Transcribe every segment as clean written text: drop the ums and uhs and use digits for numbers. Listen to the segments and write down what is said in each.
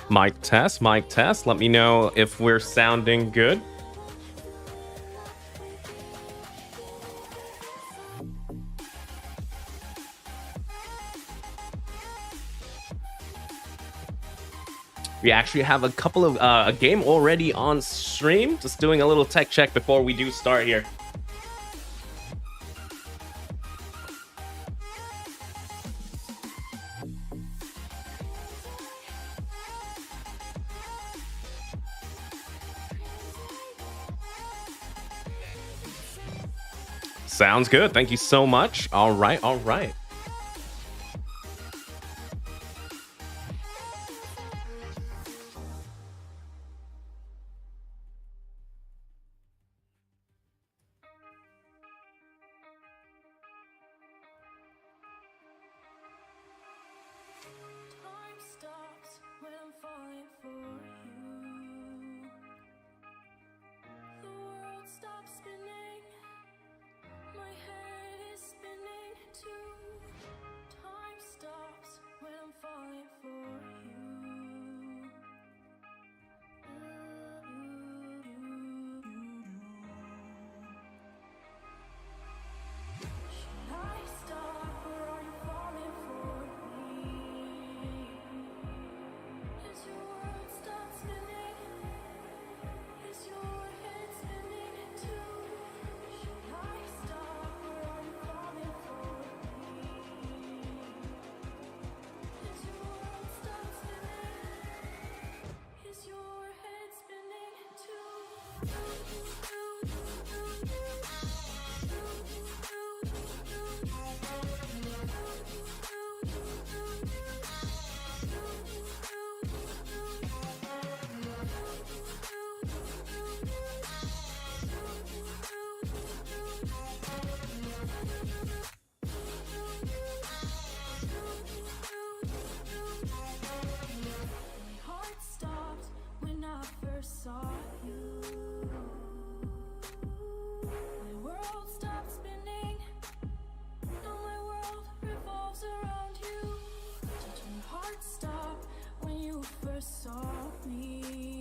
Mic test, mic test. Let me know if we're sounding good. We actually have a couple of a game already on stream. Just doing a little tech check before we do start here. Sounds good. Thank you so much. All right, all right.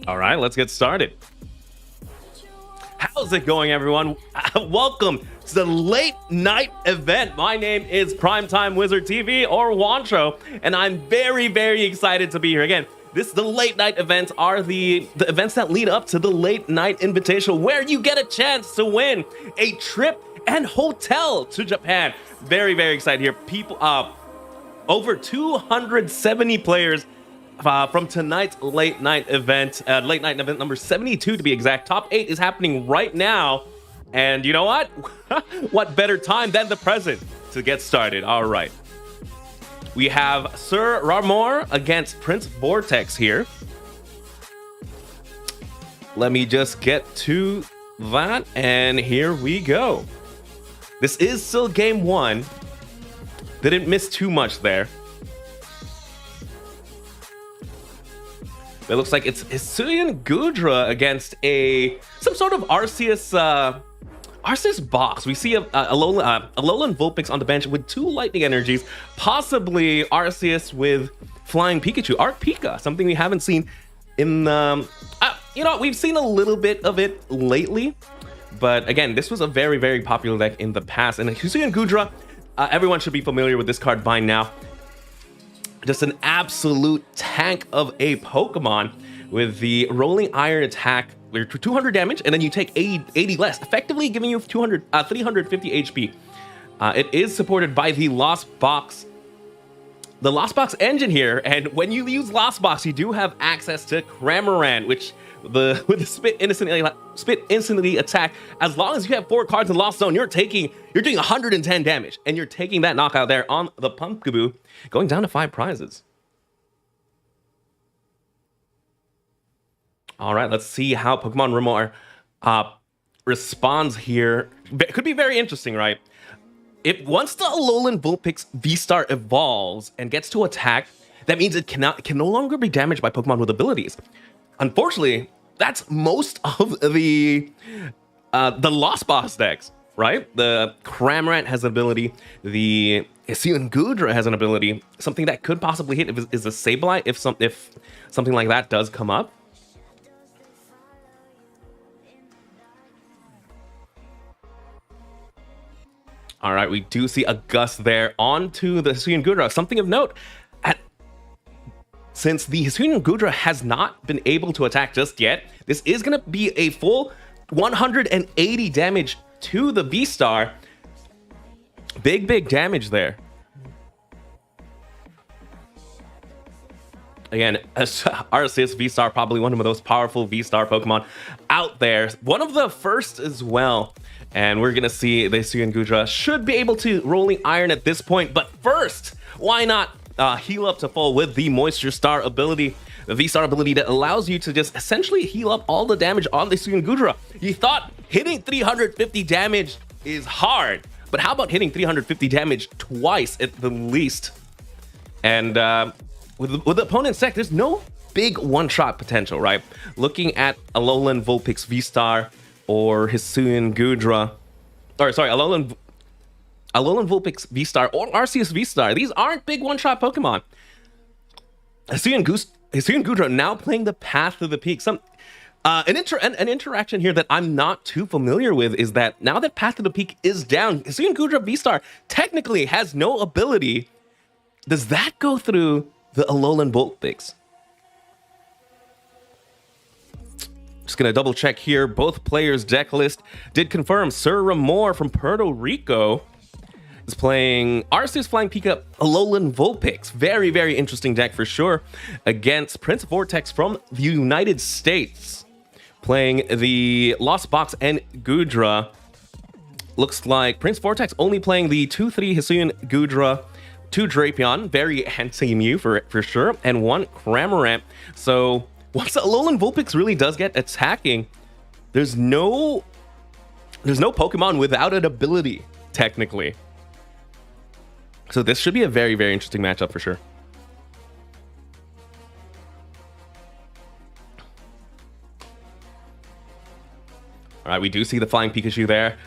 All right, let's get started. How's it going, everyone? Welcome to the late night event. My name is PrimeTimeWizardTv or Wancho, and I'm very, very excited to be here again. The late night events are the events that lead up to the late night invitational, where you get a chance to win a trip and hotel to Japan. Very, very excited here. People, over 270 players from tonight's late night event number 72 to be exact. Top 8 is happening right now, and you know what? What better time than the present to get started? All right, we have Sir Rahmore against Prince Vortex here. Let me just get to that, and here we go. This is still game 1. Didn't miss too much there. It looks like it's Hisuian Gudra against some sort of Arceus box. We see a Alolan Vulpix on the bench with 2 lightning energies, possibly Arceus with flying Pikachu, Art Pika, something we haven't seen in we've seen a little bit of it lately, but again, this was a very, very popular deck in the past. And Hisuian Gudra, everyone should be familiar with this card by now. Just an absolute tank of a Pokemon with the Rolling Iron attack, 200 damage, and then you take 80 less, effectively giving you 350 HP. It is supported by the Lost Box engine here, and when you use Lost Box, you do have access to Cramorant, which with the spit instantly attack. As long as you have 4 cards in Lost Zone, you're doing 110 damage, and you're taking that knockout there on the Pumpkaboo, going down to 5 prizes. All right, let's see how Pokemon Rahmore responds here. Could be very interesting, right? Once the Alolan Vulpix V-Star evolves and gets to attack, that means it can no longer be damaged by Pokemon with abilities. Unfortunately, that's most of the Lost Box decks, right? The Cramorant has an ability, the Hisuian Gudra has an ability. Something that could possibly hit is a Sableye if something like that does come up. All right, we do see a Gust there onto the Hisuian Gudra. Something of note, since the Hisuian Gudra has not been able to attack just yet, this is going to be a full 180 damage to the V-Star. Big damage there. Again, Arceus V-Star, probably one of the most powerful V-Star Pokemon out there. One of the first as well. And we're going to see the Hisuian Gudra should be able to Rolling Iron at this point. But first, why not heal up to full with the Moisture Star ability? The V-Star ability that allows you to just essentially heal up all the damage on the Hisuian Gudra. You thought hitting 350 damage is hard. But how about hitting 350 damage twice at the least? And with the opponent's deck, there's no big one-shot potential, right? Looking at Alolan Vulpix V-Star or Hisuian Gudra, or sorry, Alolan Vulpix V-Star or Arceus V-Star, these aren't big one-shot Pokemon. Hisuian Gudra now playing the Path to the Peak. An interaction here that I'm not too familiar with is that now that Path to the Peak is down, Hisuian Gudra V-Star technically has no ability. Does that go through the Alolan Vulpix? Just gonna double check here. Both players' deck list did confirm Sir Rahmore from Puerto Rico is playing Arceus Flying Pika Alolan Vulpix. Very interesting deck for sure. Against Prince Vortex from the United States, playing the Lost Box and Gudra. Looks like Prince Vortex only playing the 2/3 Hisuian Gudra, 2 Drapion, very anti-Mew for sure, and 1 Cramorant. So once the Alolan Vulpix really does get attacking, there's no Pokemon without an ability, technically. So this should be a very interesting matchup for sure. All right, we do see the Flying Pikachu there.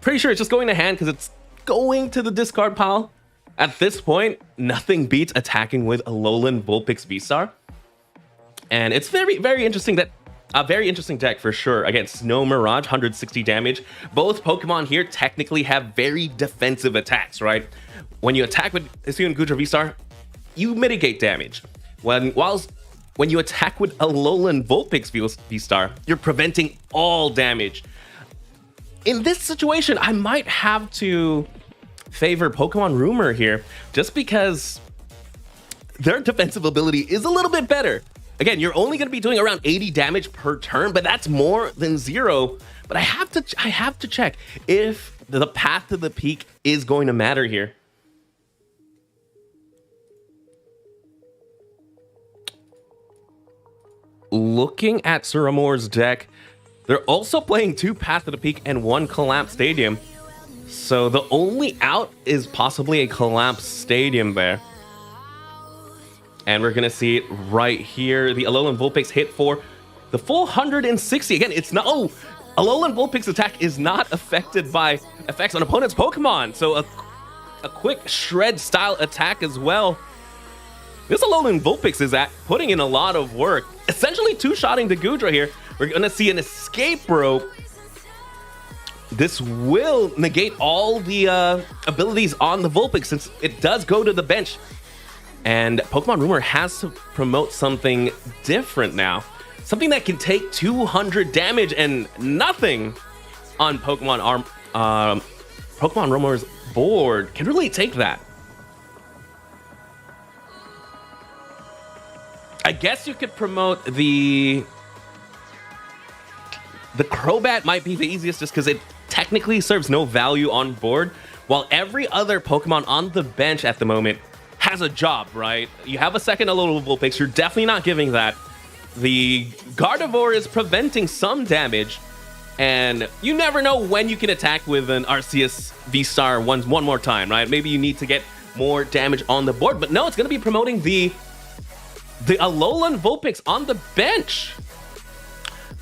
Pretty sure it's just going to hand because it's going to the discard pile. At this point, nothing beats attacking with Alolan Vulpix V-Star. And it's very interesting that a very interesting deck for sure. Again, Snow Mirage, 160 damage. Both Pokemon here technically have very defensive attacks, right? When you attack with Hisuian Gudra V-Star, you mitigate damage. When you attack with Alolan Vulpix V-Star, you're preventing all damage. In this situation, I might have to favor Pokemon Rumor here, just because their defensive ability is a little bit better. Again, you're only going to be doing around 80 damage per turn, but that's more than 0. But I have to check if the Path to the Peak is going to matter here. Looking at Sir Rahmore's deck, they're also playing 2 Path to the Peak and 1 Collapse Stadium. So the only out is possibly a Collapse Stadium there. And we're going to see it right here. The Alolan Vulpix hit for the full 160. Again, it's not... Oh, Alolan Vulpix attack is not affected by effects on opponent's Pokemon. So a quick shred style attack as well. This Alolan Vulpix is putting in a lot of work. Essentially two-shotting the Gudra here. We're going to see an escape rope. This will negate all the abilities on the Vulpix since it does go to the bench. And Pokemon Rumor has to promote something different now. Something that can take 200 damage and nothing on Pokemon Rumor's board can really take that. I guess you could promote the Crobat might be the easiest just because it technically serves no value on board, while every other Pokemon on the bench at the moment has a job, right? You have a second Alolan Vulpix, you're definitely not giving that. The Gardevoir is preventing some damage, and you never know when you can attack with an Arceus V-Star one more time, right? Maybe you need to get more damage on the board, but no, it's going to be promoting the Alolan Vulpix on the bench.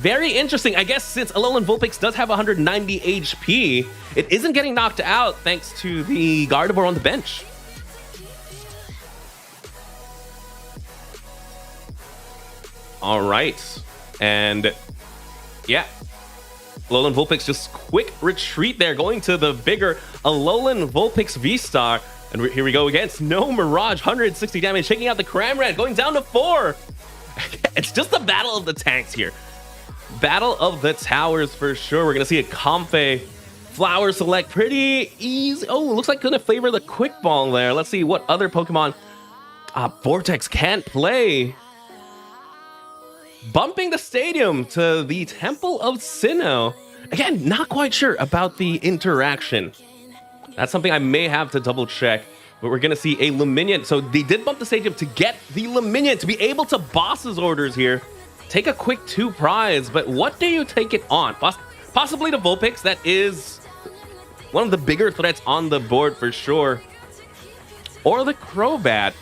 Very interesting. I guess since Alolan Vulpix does have 190 HP, it isn't getting knocked out thanks to the Gardevoir on the bench. All right. And yeah, Alolan Vulpix just quick retreat there, going to the bigger Alolan Vulpix V-Star. And here we go against No Mirage, 160 damage, taking out the Cramorant, going down to 4. It's just the battle of the tanks here. Battle of the towers for sure. We're going to see a Comfey Flower Select pretty easy. Oh, looks like going to favor the Quick Ball there. Let's see what other Pokemon Vortex can't play. Bumping the stadium to the Temple of Sinnoh. Again, not quite sure about the interaction. That's something I may have to double check. But we're going to see a Lumineon. So they did bump the stadium to get the Lumineon to be able to boss's orders here. Take a quick 2 prize. But what do you take it on? Possibly the Vulpix. That is one of the bigger threats on the board for sure. Or the Crobat.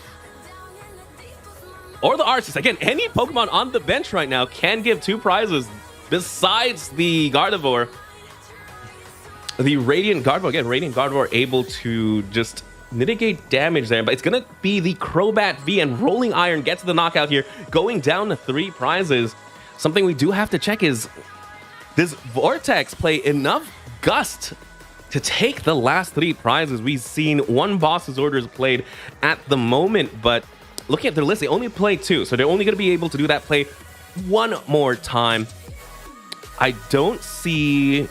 Or the Arceus. Again, any Pokemon on the bench right now can give 2 prizes besides the Gardevoir. The Radiant Gardevoir. Again, Radiant Gardevoir able to just mitigate damage there. But it's going to be the Crobat V, and Rolling Iron gets the knockout here, going down to 3 prizes. Something we do have to check is, does Vortex play enough Gust to take the last 3 prizes? We've seen 1 boss's orders played at the moment, but looking at their list, they only play 2, so they're only going to be able to do that play 1 more time. We don't see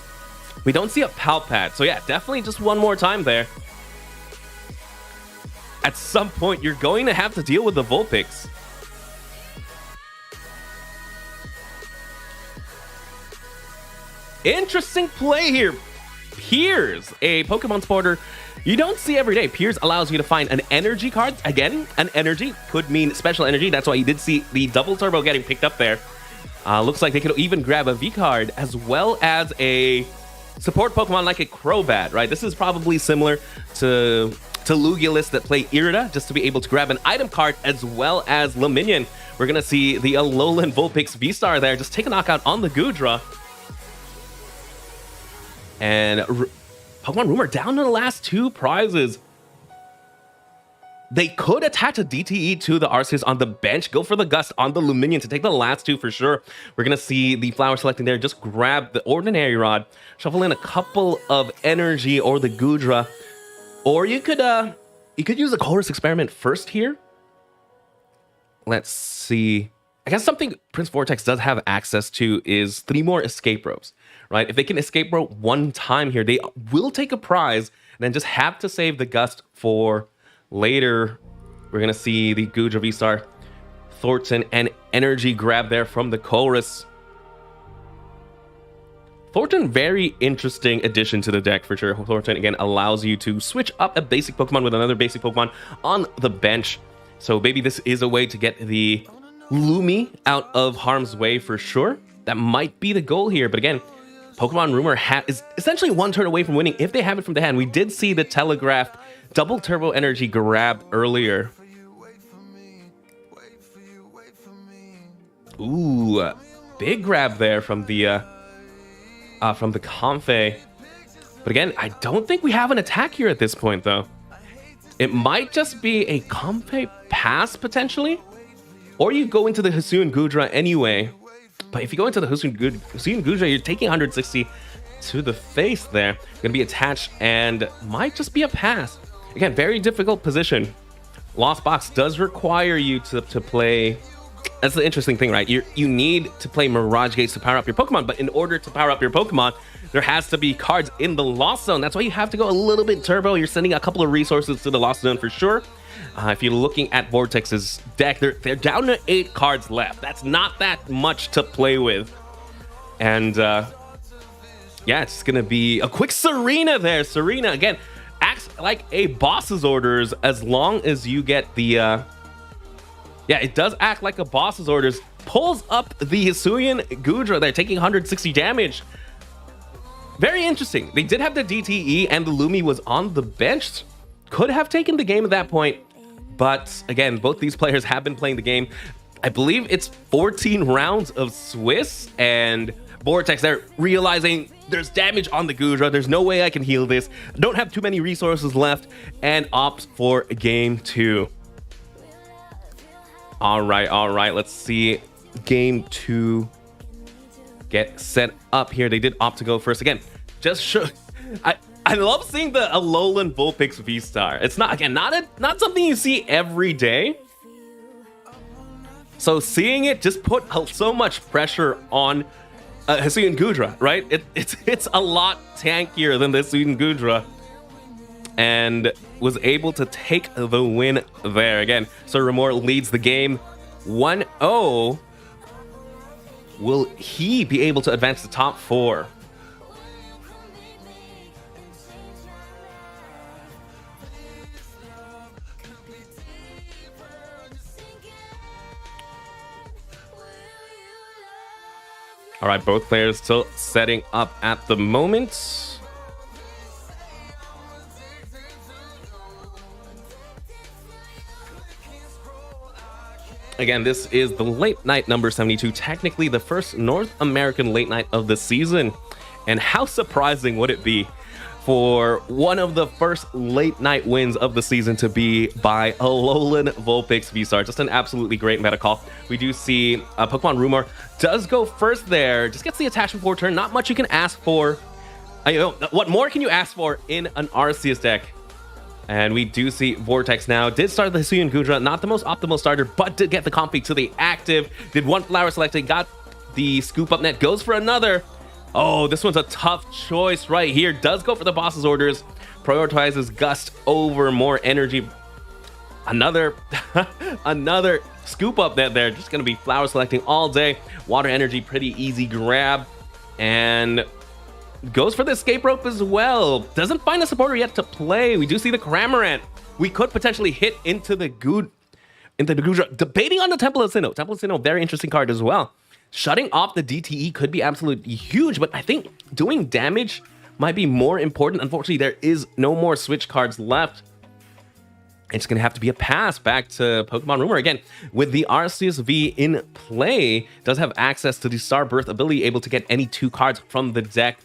a Palpad, so yeah, definitely just 1 more time there. At some point, you're going to have to deal with the Vulpix. Interesting play here. Piers, a Pokemon supporter you don't see every day. Piers allows you to find an energy card. Again, an energy could mean special energy. That's why you did see the double turbo getting picked up there. Looks like they could even grab a V card as well as a support Pokemon like a Crobat, right? This is probably similar to Lugiolus that play Irida, just to be able to grab an item card as well as Lumineon. We're going to see the Alolan Vulpix V-Star there. Just take a knockout on the Goodra. And Pokemon Rumor down to the last 2 prizes. They could attach a DTE to the Arceus on the bench, go for the Gust on the Lumineon to take the last 2 for sure. We're going to see the Flower selecting there. Just grab the Ordinary Rod, shuffle in a couple of energy or the Goodra. Or you could use a Chorus Experiment first here. Let's see. I guess something Prince Vortex does have access to is 3 more escape ropes, right? If they can escape rope 1 time here, they will take a prize and then just have to save the Gust for later. We're going to see the Goodra V-Star, Thornton, and energy grab there from the Chorus. Thornton, very interesting addition to the deck for sure. Thornton, again, allows you to switch up a basic Pokemon with another basic Pokemon on the bench. So maybe this is a way to get the Lumi out of harm's way for sure. That might be the goal here. But again, Pokemon Rumor is essentially 1 turn away from winning if they have it from the hand. We did see the telegraphed double turbo energy grab earlier. Ooh, big grab there from the Comfey. But again, I don't think we have an attack here at this point, though. It might just be a Comfey pass, potentially. Or you go into the Hisuian Goodra anyway. But if you go into the Hisuian Goodra, you're taking 160 to the face there. Going to be attached and might just be a pass. Again, very difficult position. Lost Box does require you to play... That's the interesting thing, right? You need to play Mirage Gates to power up your Pokemon, but in order to power up your Pokemon, there has to be cards in the Lost Zone. That's why you have to go a little bit turbo. You're sending a couple of resources to the Lost Zone for sure. If you're looking at Vortex's deck, they're down to 8 cards left. That's not that much to play with. And yeah, it's going to be a quick Serena there. Serena, again, acts like a boss's orders as long as you get the... Yeah, it does act like a boss's orders. Pulls up the Hisuian Goodra there, taking 160 damage. Very interesting. They did have the DTE and the Lumi was on the bench. Could have taken the game at that point. But again, both these players have been playing the game. I believe it's 14 rounds of Swiss, and Vortex, they're realizing there's damage on the Gudra. There's no way I can heal this. Don't have too many resources left, and opts for game 2. All right. Let's see game 2 get set up here. They did opt to go first again. Just show. I love seeing the Alolan Vulpix V-Star. It's not something you see every day. So seeing it just put so much pressure on Hisuian Gudra, right? It's a lot tankier than the Hisuian Gudra, and was able to take the win there again. So Rahmore leads the game 1-0. Will he be able to advance to top 4? All right, both players still setting up at the moment. Again, this is the late night number 72, technically the first North American late night of the season. And how surprising would it be for one of the first late night wins of the season to be by Alolan Vulpix V-Star? Just an absolutely great meta call. We do see Pokemon Rahmore does go first there, just gets the attachment before turn. Not much you can ask for. What more can you ask for in an Arceus deck? And we do see Vortex now did start the Hisuian Gudra, not the most optimal starter, but did get the Comfy to the active, did one flower selected, got the scoop up net, goes for another. Oh, this one's a tough choice right here. Does go for the boss's orders, prioritizes Gust over more energy. Another scoop up net there. Just gonna be flower selecting all day. Water energy, pretty easy grab, and goes for the escape rope as well. Doesn't find a supporter yet to play. We do see the Cramorant. We could potentially hit into the Gudra. Debating on the Temple of Sinnoh. Temple of Sinnoh, very interesting card as well. Shutting off the DTE could be absolutely huge, but I think doing damage might be more important. Unfortunately, there is no more switch cards left. It's going to have to be a pass back to Pokemon Rahmore. Again, with the Arceus V in play, does have access to the Star Birth ability, able to get any 2 cards from the deck.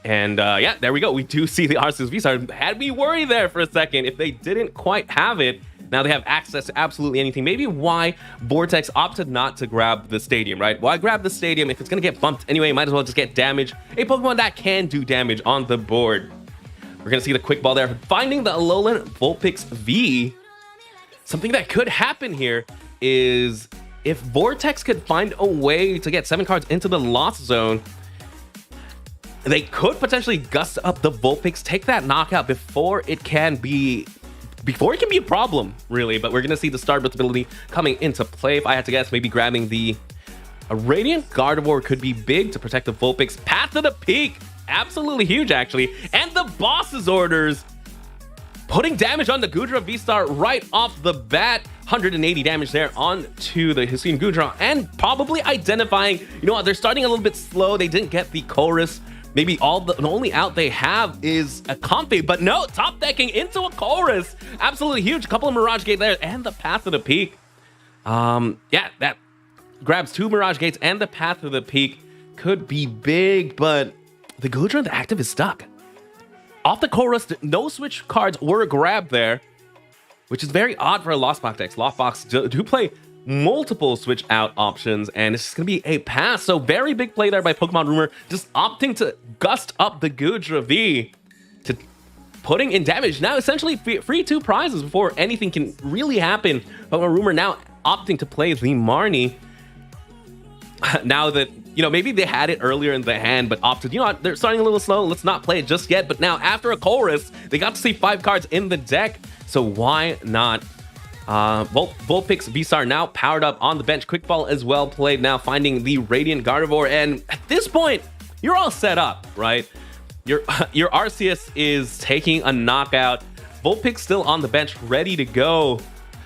And yeah, there we go. We do see the Arceus V-Star. Had me worried there for a second if they didn't quite have it. Now they have access to absolutely anything. Maybe why Vortex opted not to grab the stadium, right? Why grab the stadium if it's going to get bumped anyway? Might as well just get damage. A Pokemon that can do damage on the board. We're going to see the quick ball there. Finding the Alolan Vulpix V. Something that could happen here is if Vortex could find a way to get 7 cards into the Lost Zone, they could potentially gust up the Vulpix, take that knockout before it can be a problem, really. But we're gonna see the Star Birth ability coming into play. If I had to guess, maybe grabbing a Radiant Gardevoir could be big to protect the Vulpix. Path to the Peak, absolutely huge actually. And the boss's orders, putting damage on the Gudra V-Star right off the bat. 180 damage there onto the Hisuian Gudra, and probably identifying, you know what, they're starting a little bit slow. They didn't get the chorus. Maybe the only out they have is a Comfy, but no, top decking into a chorus. Absolutely huge. A couple of Mirage Gate there, and the Path to the Peak. Yeah, that grabs 2 Mirage Gates, and the Path to the Peak could be big, but the Gudra and the active is stuck. Off the chorus, no switch cards were grabbed there, which is very odd for a Lost Box deck. Lost Box do play multiple switch out options, and it's just gonna be a pass. So very big play there by Pokemon Rahmore, just opting to gust up the Gudra V to putting in damage. Now essentially free 2 prizes before anything can really happen. Pokemon Rahmore now opting to play the Marnie. Now that, you know, maybe they had it earlier in the hand, but opted, you know what, they're starting a little slow, let's not play it just yet. But now after a chorus, they got to see 5 cards in the deck, so why not? Vulpix V-Star now powered up on the bench. Quick ball as well played, now finding the Radiant Gardevoir, and at this point you're all set up, right? Your Arceus is taking a knockout. Vulpix still on the bench, ready to go.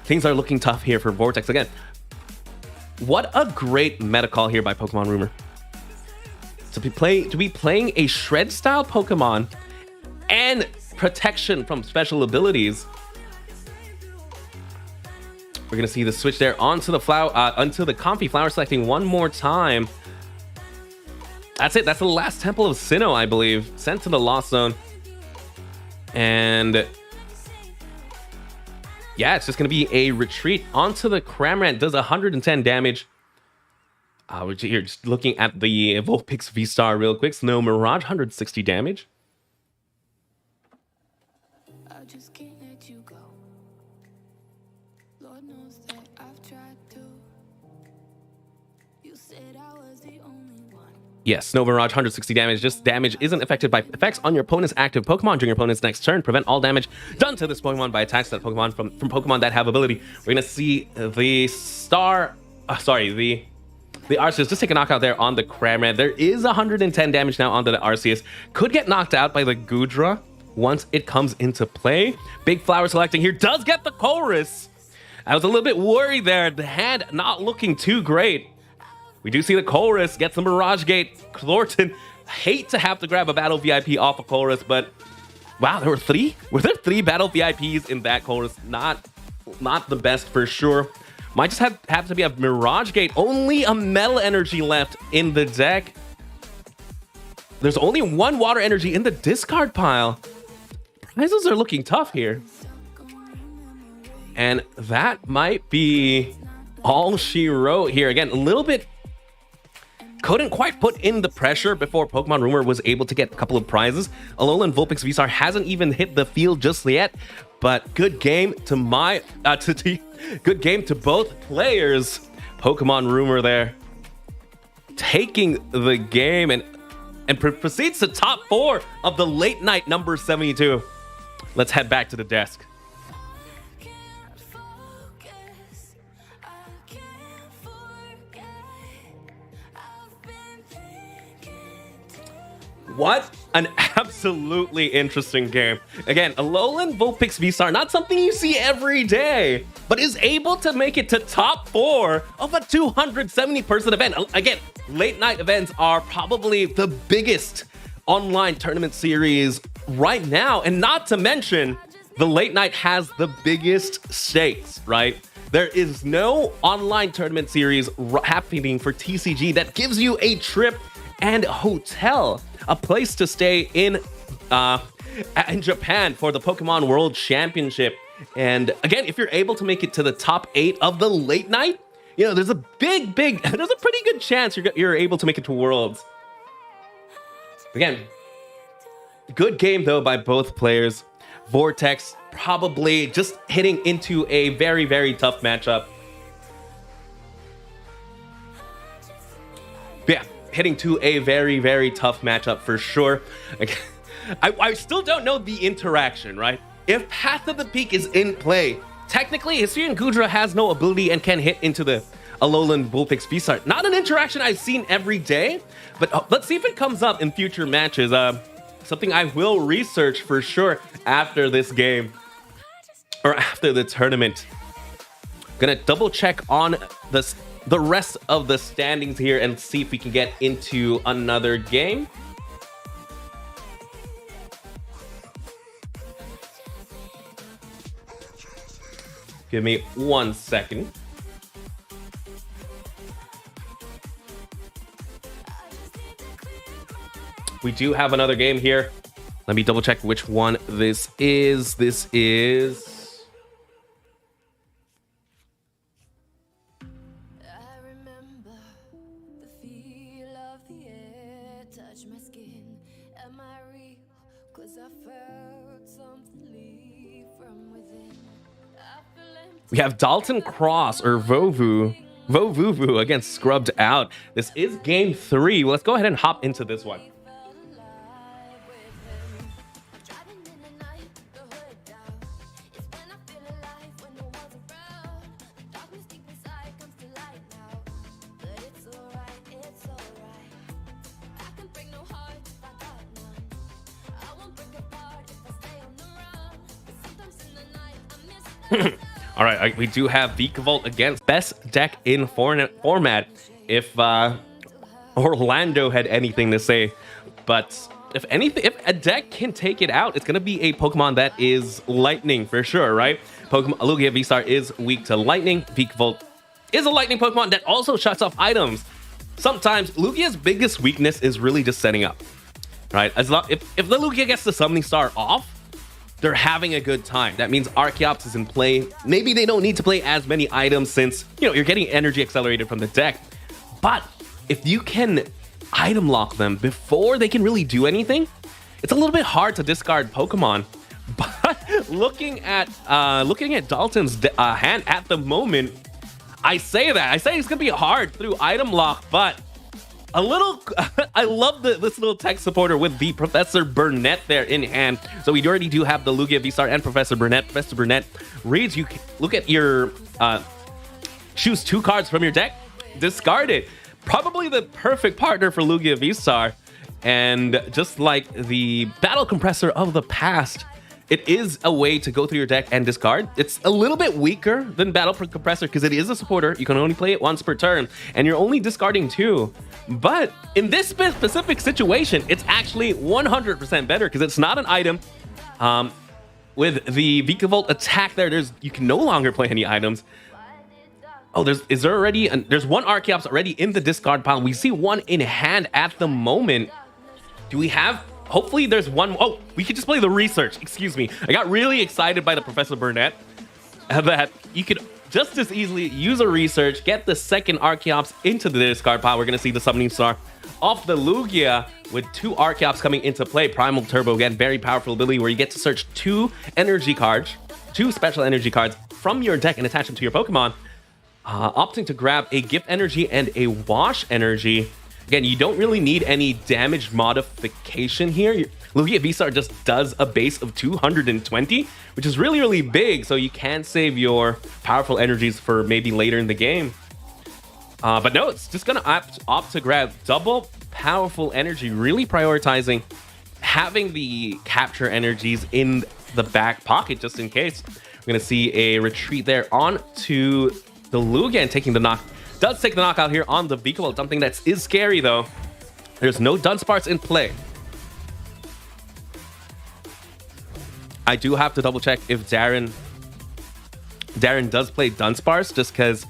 Things are looking tough here for Vortex. Again, what a great meta call here by Pokemon Rahmore. To be playing a Shred style Pokemon and protection from special abilities. We're gonna see the switch there onto the flower, onto the Comfy Flower, selecting one more time. That's it. That's the last Temple of Sinnoh, I believe, sent to the Lost Zone. And yeah, it's just gonna be a retreat onto the Cramorant. Does 110 damage. We're here just looking at the Vulpix V-Star real quick. Snow Mirage, 160 damage. I just can't let you go. Lord knows that I've tried to. You said I was the only one. Yes, Snow Mirage, 160 damage. Just damage isn't affected by effects on your opponent's active Pokemon during your opponent's next turn. Prevent all damage done to this Pokemon by attacks that Pokemon from Pokemon that have ability. We're gonna see the the Arceus just take a knockout there on the Cramorant. There is 110 damage now onto the Arceus. Could get knocked out by the Goodra once it comes into play. Big Flower selecting here does get the Chorus. I was a little bit worried there. The hand not looking too great. We do see the Chorus gets the Mirage Gate. Thornton, hate to have to grab a Battle VIP off a Chorus, but wow, there were three. Were there three Battle VIPs in that Chorus? Not the best for sure. Might just have to be a Mirage Gate. Only a Metal Energy left in the deck. There's only one Water Energy in the discard pile. Prizes are looking tough here. And that might be all she wrote here. Again, a little bit couldn't quite put in the pressure before Pokemon Rumor was able to get a couple of prizes. Alolan Vulpix V-Star hasn't even hit the field just yet, but good game to good game to both players. Pokemon Rumor there taking the game and proceeds to top 4 of the late night number 72. Let's head back to the desk. What an absolutely interesting game. Again, Alolan Vulpix V-Star, not something you see every day, but is able to make it to top 4 of a 270-person event. Again, late night events are probably the biggest online tournament series right now, and not to mention, the late night has the biggest stakes, right? There is no online tournament series happening for TCG that gives you a trip and hotel, a place to stay in Japan for the Pokemon World Championship. And again, if you're able to make it to the top 8 of the late night, you know, there's a there's a pretty good chance you're able to make it to Worlds. Again, good game though by both players. Vortex probably just hitting into a very, very tough matchup. Yeah, hitting to a very, very tough matchup for sure. I still don't know the interaction, right? If Path of the Peak is in play, technically Hisuian Goodra has no ability and can hit into the Alolan Vulpix V-Star. Not an interaction I've seen every day, but let's see if it comes up in future matches. Something I will research for sure after this game or after the tournament. Gonna double check on the rest of the standings here and see if we can get into another game. Give me 1 second. We do have another game here. Let me double check which one this is. This is... We have Dalton Cross or Vovuvu against Scrubbed Out. This is game 3. Let's go ahead and hop into this one. All right, we do have Vikavolt against best deck in format. If Orlando had anything to say, but if a deck can take it out, it's gonna be a Pokemon that is lightning for sure, right? Pokemon Lugia V-Star is weak to lightning. Vikavolt is a lightning Pokemon that also shuts off items. Sometimes Lugia's biggest weakness is really just setting up, right? If the Lugia gets the Summoning Star off, they're having a good time. That means Archeops is in play. Maybe they don't need to play as many items since, you're getting energy accelerated from the deck. But if you can item lock them before they can really do anything, it's a little bit hard to discard Pokemon. But looking at Dalton's hand at the moment, I say it's gonna be hard through item lock, but a little I love this little tech supporter with the Professor Burnett there in hand. So we already do have the Lugia V-Star and Professor Burnett. Professor Burnett reads, you look at your choose 2 cards from your deck, discard it. Probably the perfect partner for Lugia V-Star. And just like the Battle Compressor of the past, it is a way to go through your deck and discard. It's a little bit weaker than Battle Compressor because it is a supporter. You can only play it once per turn, and you're only discarding 2. But in this specific situation, it's actually 100% better because it's not an item. With the Vikavolt attack you can no longer play any items. Oh, there's one Archeops already in the discard pile. We see one in hand at the moment. Do we have... Hopefully there's one. Oh, we could just play the research. Excuse me. I got really excited by the Professor Burnett that you could just as easily use a research, get the second Archeops into the discard pile. We're going to see the Summoning Star off the Lugia with 2 Archeops coming into play. Primal Turbo, again, very powerful ability where you get to search 2 energy cards, 2 special energy cards from your deck and attach them to your Pokemon. Opting to grab a Gift Energy and a Wash Energy. Again, you don't really need any damage modification here. Lugia V-Star just does a base of 220, which is really, really big. So you can save your powerful energies for maybe later in the game. But no, it's just going to opt to grab double powerful energy, really prioritizing having the capture energies in the back pocket just in case. We're going to see a retreat there onto the Lugia and taking the knock. Does take the knockout here on the Vikavolt. Something that is scary though. There's no Dunsparce in play. I do have to double check if Darren does play Dunsparce, just because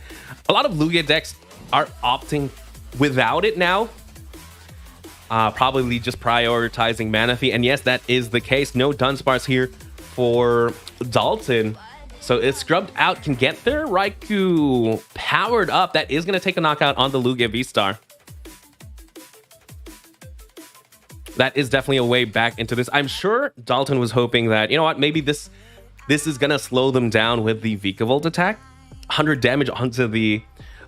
a lot of Lugia decks are opting without it now. Probably just prioritizing Manaphy. And yes, that is the case. No Dunsparce here for Dalton. So if Scrubbed Out can get there, Raikou powered up. That is going to take a knockout on the Lugia V-Star. That is definitely a way back into this. I'm sure Dalton was hoping that, you know what, maybe this is going to slow them down with the Vikavolt attack. 100 damage onto the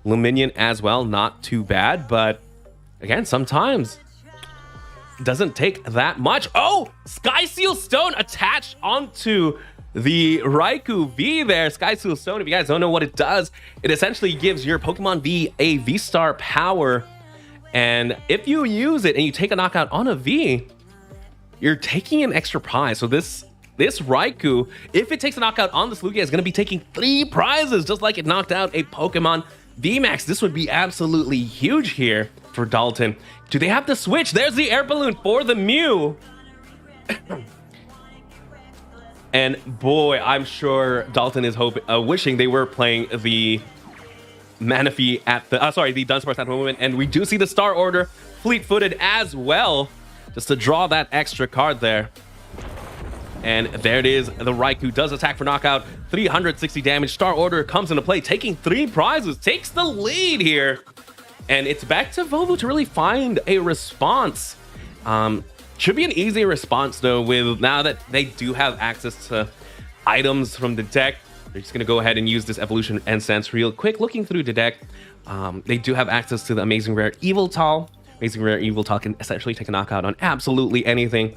Luminion as well. Not too bad, but again, sometimes it doesn't take that much. Oh, Sky Seal Stone attached onto the Raikou V there. Sky Seal Stone, if you guys don't know what it does, it essentially gives your Pokemon V a V-Star power. And if you use it and you take a knockout on a V, you're taking an extra prize. So this Raikou, if it takes a knockout on this Lugia, is going to be taking 3 prizes, just like it knocked out a Pokemon VMAX. This would be absolutely huge here for Dalton. Do they have to switch? There's the air balloon for the Mew. And boy, I'm sure Dalton is wishing they were playing the Manaphy at the, the Dunsparce at the moment. And we do see the Star Order fleet-footed as well, just to draw that extra card there. And there it is. The Raikou does attack for knockout. 360 damage. Star Order comes into play, taking 3 prizes, takes the lead here. And it's back to Volvo to really find a response. Should be an easy response though, with now that they do have access to items from the deck. They're just going to go ahead and use this Evolution Incense real quick. Looking through the deck, they do have access to the Amazing Rare Eviltal. Amazing Rare Eviltal can essentially take a knockout on absolutely anything.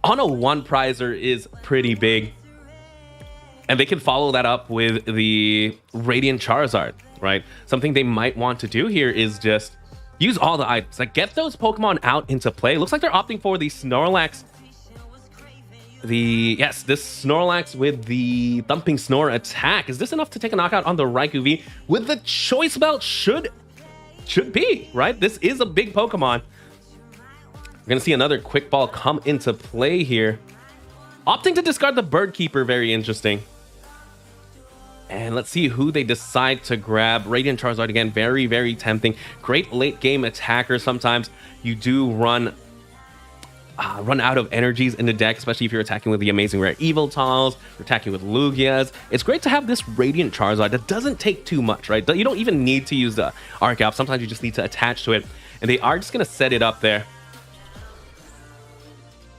On a 1 prizer is pretty big. And they can follow that up with the Radiant Charizard, right? Something they might want to do here is just use all the items. Like, get those Pokemon out into play. Looks like they're opting for the Snorlax. This Snorlax with the Thumping Snore attack. Is this enough to take a knockout on the Raikou V? With the Choice Belt should be, right? This is a big Pokemon. We're going to see another Quick Ball come into play here. Opting to discard the Bird Keeper, very interesting. And let's see who they decide to grab. Radiant Charizard again, very, very tempting. Great late game attacker. Sometimes you do run out of energies in the deck, especially if you're attacking with the amazing rare Eviltals, you're attacking with Lugias. It's great to have this Radiant Charizard that doesn't take too much, right? You don't even need to use the Arc-Up. Sometimes you just need to attach to it. And they are just going to set it up there.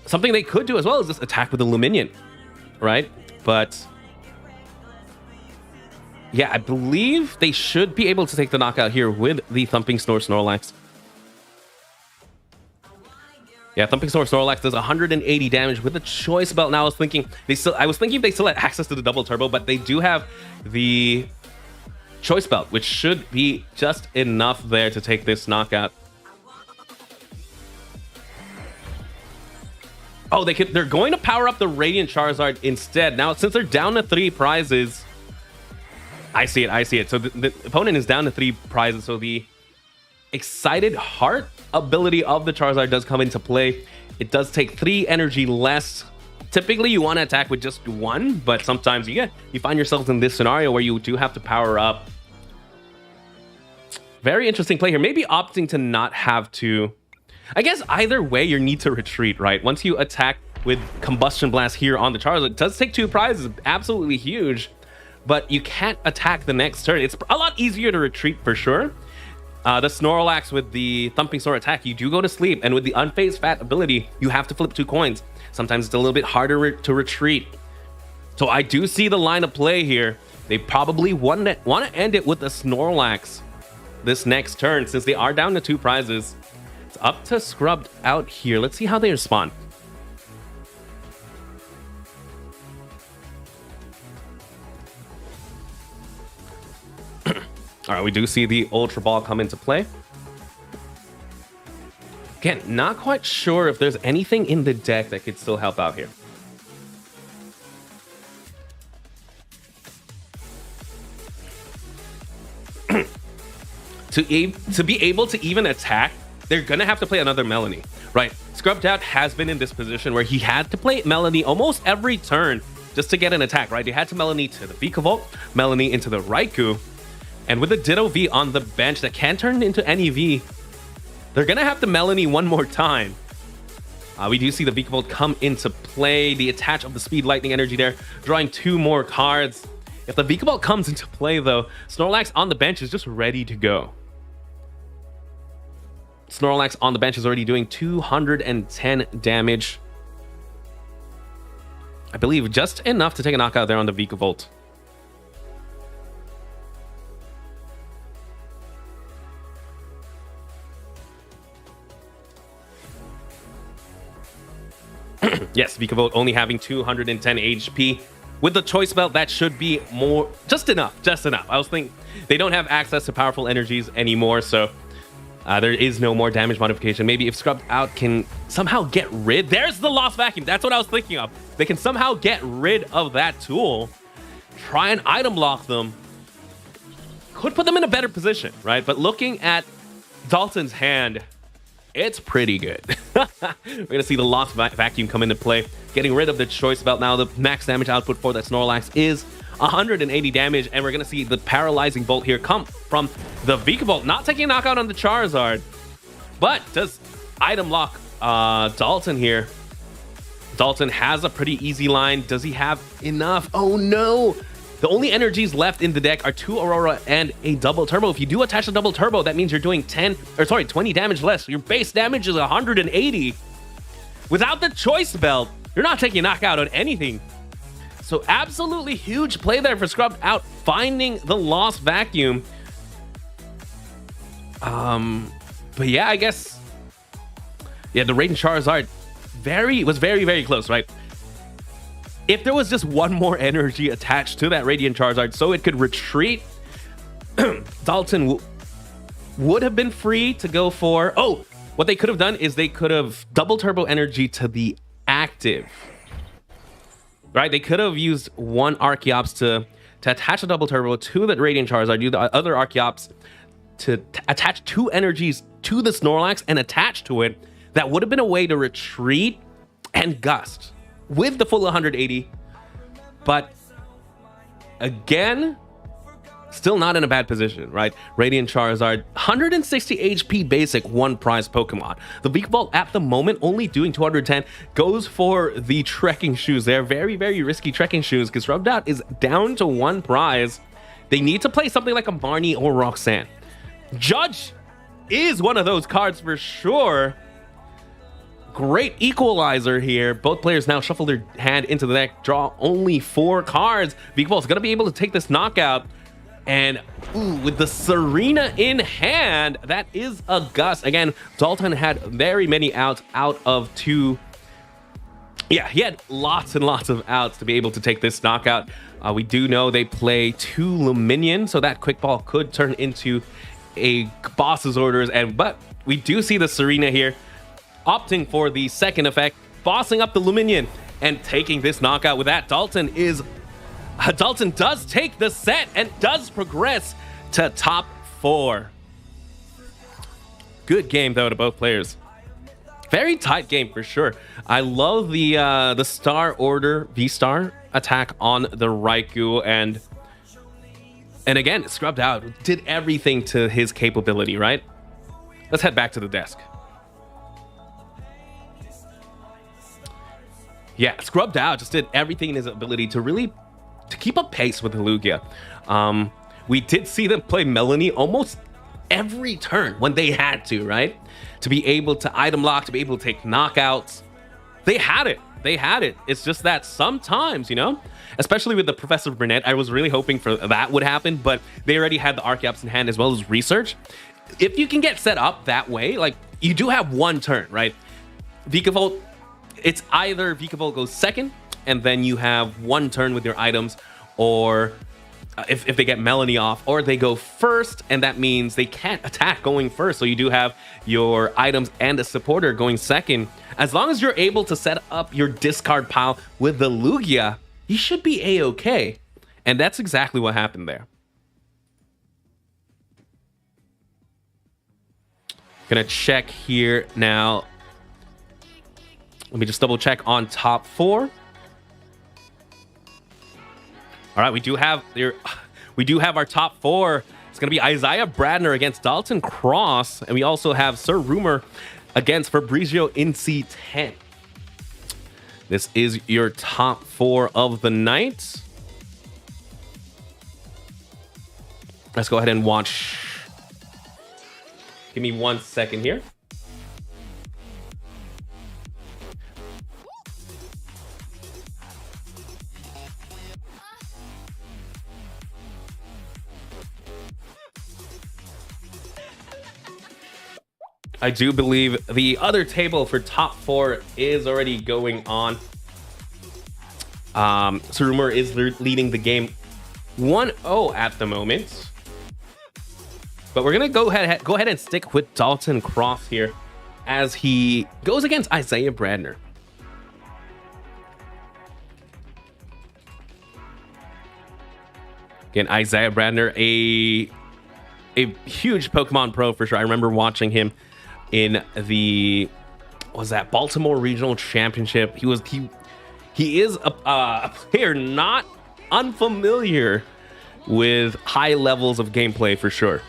Something they could do as well is just attack with the Luminion, right? But yeah, I believe they should be able to take the knockout here with the Thumping Snore Snorlax. Yeah, Thumping Snore Snorlax does 180 damage with the Choice Belt. Now I was thinking if they still had access to the double turbo, but they do have the Choice Belt, which should be just enough there to take this knockout. Oh, they're going to power up the Radiant Charizard instead. Now, since they're down to 3 prizes, I see it. So the opponent is down to 3 prizes. So the Excited Heart ability of the Charizard does come into play. It does take 3 energy less. Typically, you want to attack with just 1, but sometimes you find yourselves in this scenario where you do have to power up. Very interesting play here. Maybe opting to not have to. I guess either way, you need to retreat, right? Once you attack with Combustion Blast here on the Charizard, it does take 2 prizes, absolutely huge, but you can't attack the next turn. It's a lot easier to retreat for sure. The Snorlax with the Thumping Snore attack, you do go to sleep, and with the Unfazed Fat ability, you have to flip 2 coins. Sometimes it's a little bit harder to retreat. So I do see the line of play here. They probably want to end it with the Snorlax this next turn, since they are down to 2 prizes. It's up to Scrubbed Out here. Let's see how they respond. All right, we do see the Ultra Ball come into play. Again, not quite sure if there's anything in the deck that could still help out here. To be able to even attack, they're gonna have to play another Melanie, right? Scrubbed Out has been in this position where he had to play Melanie almost every turn just to get an attack, right? They had to Melanie to the Vikavolt, Melanie into the Raikou, and with the Ditto V on the bench that can turn into any V, they're gonna have to Melanie one more time. We do see the Vikavolt come into play, the attach of the Speed Lightning energy there, drawing 2 more cards. If the Vikavolt comes into play though, Snorlax on the bench is just ready to go. Snorlax on the bench is already doing 210 damage. I believe just enough to take a knockout there on the Vikavolt. Yes, Vikavolt only having 210 HP. With the Choice Belt, that should be more, just enough. I was thinking they don't have access to powerful energies anymore, so there is no more damage modification. Maybe if Scrubbed Out can somehow get rid, there's the Lost Vacuum. That's what I was thinking of. They can somehow get rid of that tool, try and item lock them, could put them in a better position, right? But looking at Dalton's hand, it's pretty good. We're gonna see the Lost Vacuum come into play, getting rid of the Choice Belt. Now the max damage output for that Snorlax is 180 damage, and we're gonna see the Paralyzing Bolt here come from the Vikavolt, not taking a knockout on the Charizard, but does item lock Dalton here. Dalton has a pretty easy line. Does he have enough? Oh no! The only energies left in the deck are 2 Aurora and a double turbo. If you do attach a double turbo, that means you're doing 20 damage less. Your base damage is 180. Without the Choice Belt, you're not taking a knockout on anything. So absolutely huge play there for Scrubbed Out, finding the Lost Vacuum. But yeah, I guess, yeah, the Radiant Charizard was very, very close, right? If there was just one more energy attached to that Radiant Charizard so it could retreat, Dalton would have been free to go for... Oh, what they could have done is they could have double turbo energy to the active. Right? They could have used one Archeops to attach a double turbo to the Radiant Charizard, do the other Archeops to attach 2 energies to the Snorlax and attach to it. That would have been a way to retreat and gust with the full 180. But again, still not in a bad position, right? Radiant Charizard, 160 HP basic, 1 prize Pokemon. The Vikavolt at the moment only doing 210, goes for the trekking shoes. They're very, very risky trekking shoes because Rubbed Out is down to 1 prize. They need to play something like a Marnie or Roxanne. Judge is one of those cards for sure. Great equalizer here. Both players now shuffle their hand into the deck, draw only 4 cards. Vikavolt's gonna be able to take this knockout. And with the Serena in hand, that is a gust. Again, Dalton had very many outs out of 2. Yeah, he had lots and lots of outs to be able to take this knockout. We do know they play 2 Luminion, so that quick ball could turn into a boss's orders. But we do see the Serena here opting for the second effect, bossing up the Luminion and taking this knockout. With that, Dalton does take the set and does progress to top 4. Good game though to both players. Very tight game for sure. I love the Star Order V-Star attack on the Raikou, and again, Scrubbed Out did everything to his capability, right? Let's head back to the desk. Yeah, Scrubbed Out just did everything in his ability to keep up pace with the Lugia. We did see them play Melanie almost every turn when they had to, right? To be able to item lock, to be able to take knockouts. They had it. It's just that sometimes, you know, especially with the Professor Burnett, I was really hoping for that would happen, but they already had the Archeops in hand as well as research. If you can get set up that way, like, you do have 1 turn, right? Vikavolt, it's either Vikavolt goes second and then you have 1 turn with your items, or if they get Melanie off, or they go first, and that means they can't attack going first, so you do have your items and a supporter going second. As long as you're able to set up your discard pile with the Lugia, you should be a-okay, and that's exactly what happened there. Gonna check here now. Let me just double check on top 4. All right, we do have our top 4. It's going to be Isaiah Bradner against Dalton Cross, and we also have Sir Rumor against Fabrizio in C10. This is your top 4 of the night. Let's go ahead and watch. Give me 1 second here. I do believe the other table for top 4 is already going on. Surumur is leading the game 1-0 at the moment. But we're gonna go ahead and stick with Dalton Cross here as he goes against Isaiah Bradner. Again, Isaiah Bradner, a huge Pokemon pro for sure. I remember watching him in the Baltimore Regional Championship. He is a player not unfamiliar with high levels of gameplay for sure.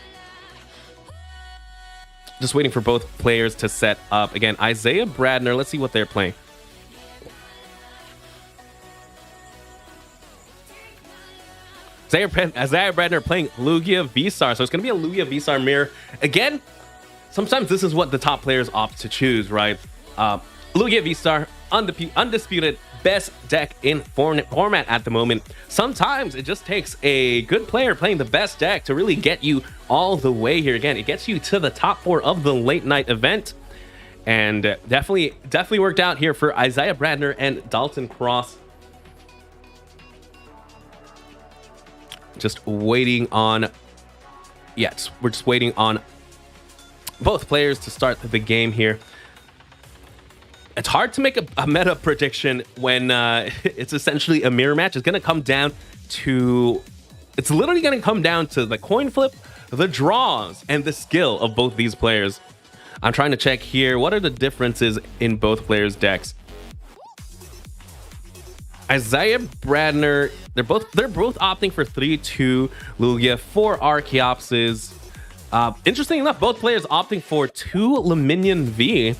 Just waiting for both players to set up. Again, Isaiah Bradner, let's see what they're playing. Isaiah Bradner playing Lugia V-Star, so it's going to be a Lugia V-Star mirror. Again, sometimes this is what the top players opt to choose, right? Lugia V-Star, undisputed best deck in format at the moment. Sometimes it just takes a good player playing the best deck to really get you all the way here. Again, it gets you to the top 4 of the late night event, and definitely worked out here for Isaiah Bradner and Dalton Cross. Just waiting on, yes, we're just waiting on both players to start the game here. It's hard to make a meta prediction when it's essentially a mirror match. It's going to come down to, it's literally going to come down to the coin flip, the draws, and the skill of both these players. I'm trying to check here. What are the differences in both players' decks? Isaiah Bradner, they're both opting for 3-2 Lugia, 4 Archeopses. Interesting enough, both players opting for 2 Luminion V.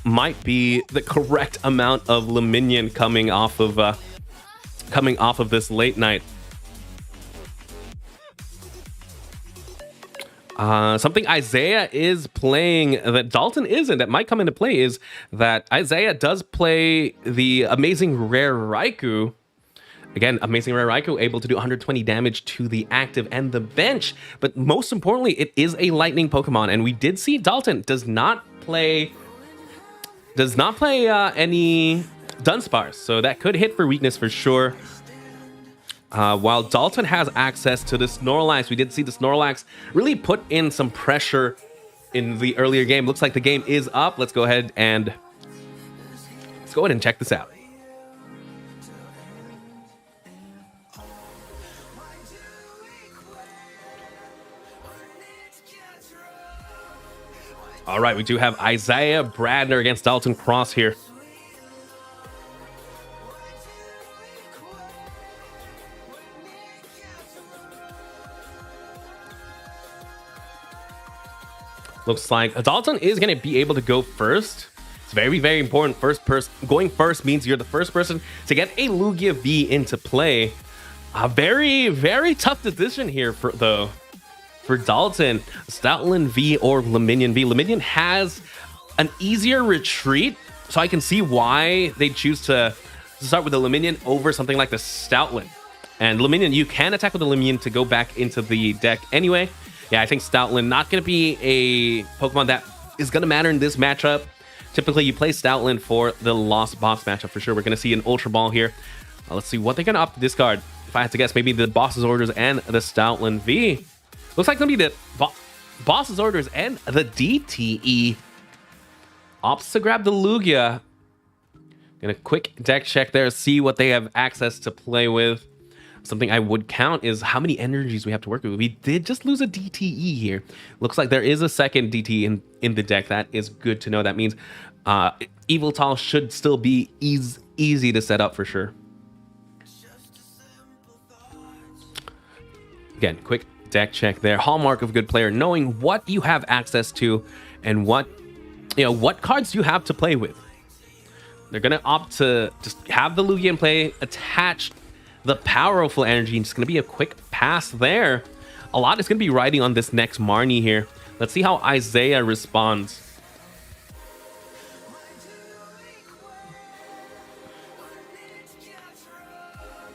Might be the correct amount of Luminion coming off of this late night. Something Isaiah is playing that Dalton isn't, that might come into play, is that Isaiah does play the Amazing Rare Raikou. Again, Amazing Rare Raikou able to do 120 damage to the active and the bench, but most importantly, it is a lightning Pokemon, and we did see Dalton does not play any Dunsparce, so that could hit for weakness for sure. While Dalton has access to the Snorlax, we did see the Snorlax really put in some pressure in the earlier game. Looks like the game is up. Let's go ahead and check this out. All right, we do have Isaiah Bradner against Dalton Cross here. Looks like Dalton is going to be able to go first. It's very, very important. Going first means you're the first person to get a Lugia V into play. A very, very tough decision here for Dalton. Stoutland V or Luminion V. Luminion has an easier retreat, so I can see why they choose to start with the Luminion over something like the Stoutland. And Luminion, you can attack with the Luminion to go back into the deck anyway. Yeah, I think Stoutland not going to be a Pokemon that is going to matter in this matchup. Typically, you play Stoutland for the Lost Box matchup for sure. We're going to see an Ultra Ball here. Let's see what they're going to opt to discard. If I had to guess, maybe the Boss's Orders and the Stoutland V. Looks like it's going to be the Boss's Orders and the DTE. Opts to grab the Lugia. Gonna quick deck check there, see what they have access to play with. Something I would count is how many energies we have to work with. We did just lose a DTE here. Looks like there is a second DTE in the deck. That is good to know. That means Eviltal should still be easy to set up for sure. Again, quick deck check there. Hallmark of a good player, knowing what you have access to and what cards you have to play with. They're gonna opt to just have the Lugia in play, attach the powerful energy, and it's going to be a quick pass there. A lot is going to be riding on this next Marnie here. Let's see how Isaiah responds.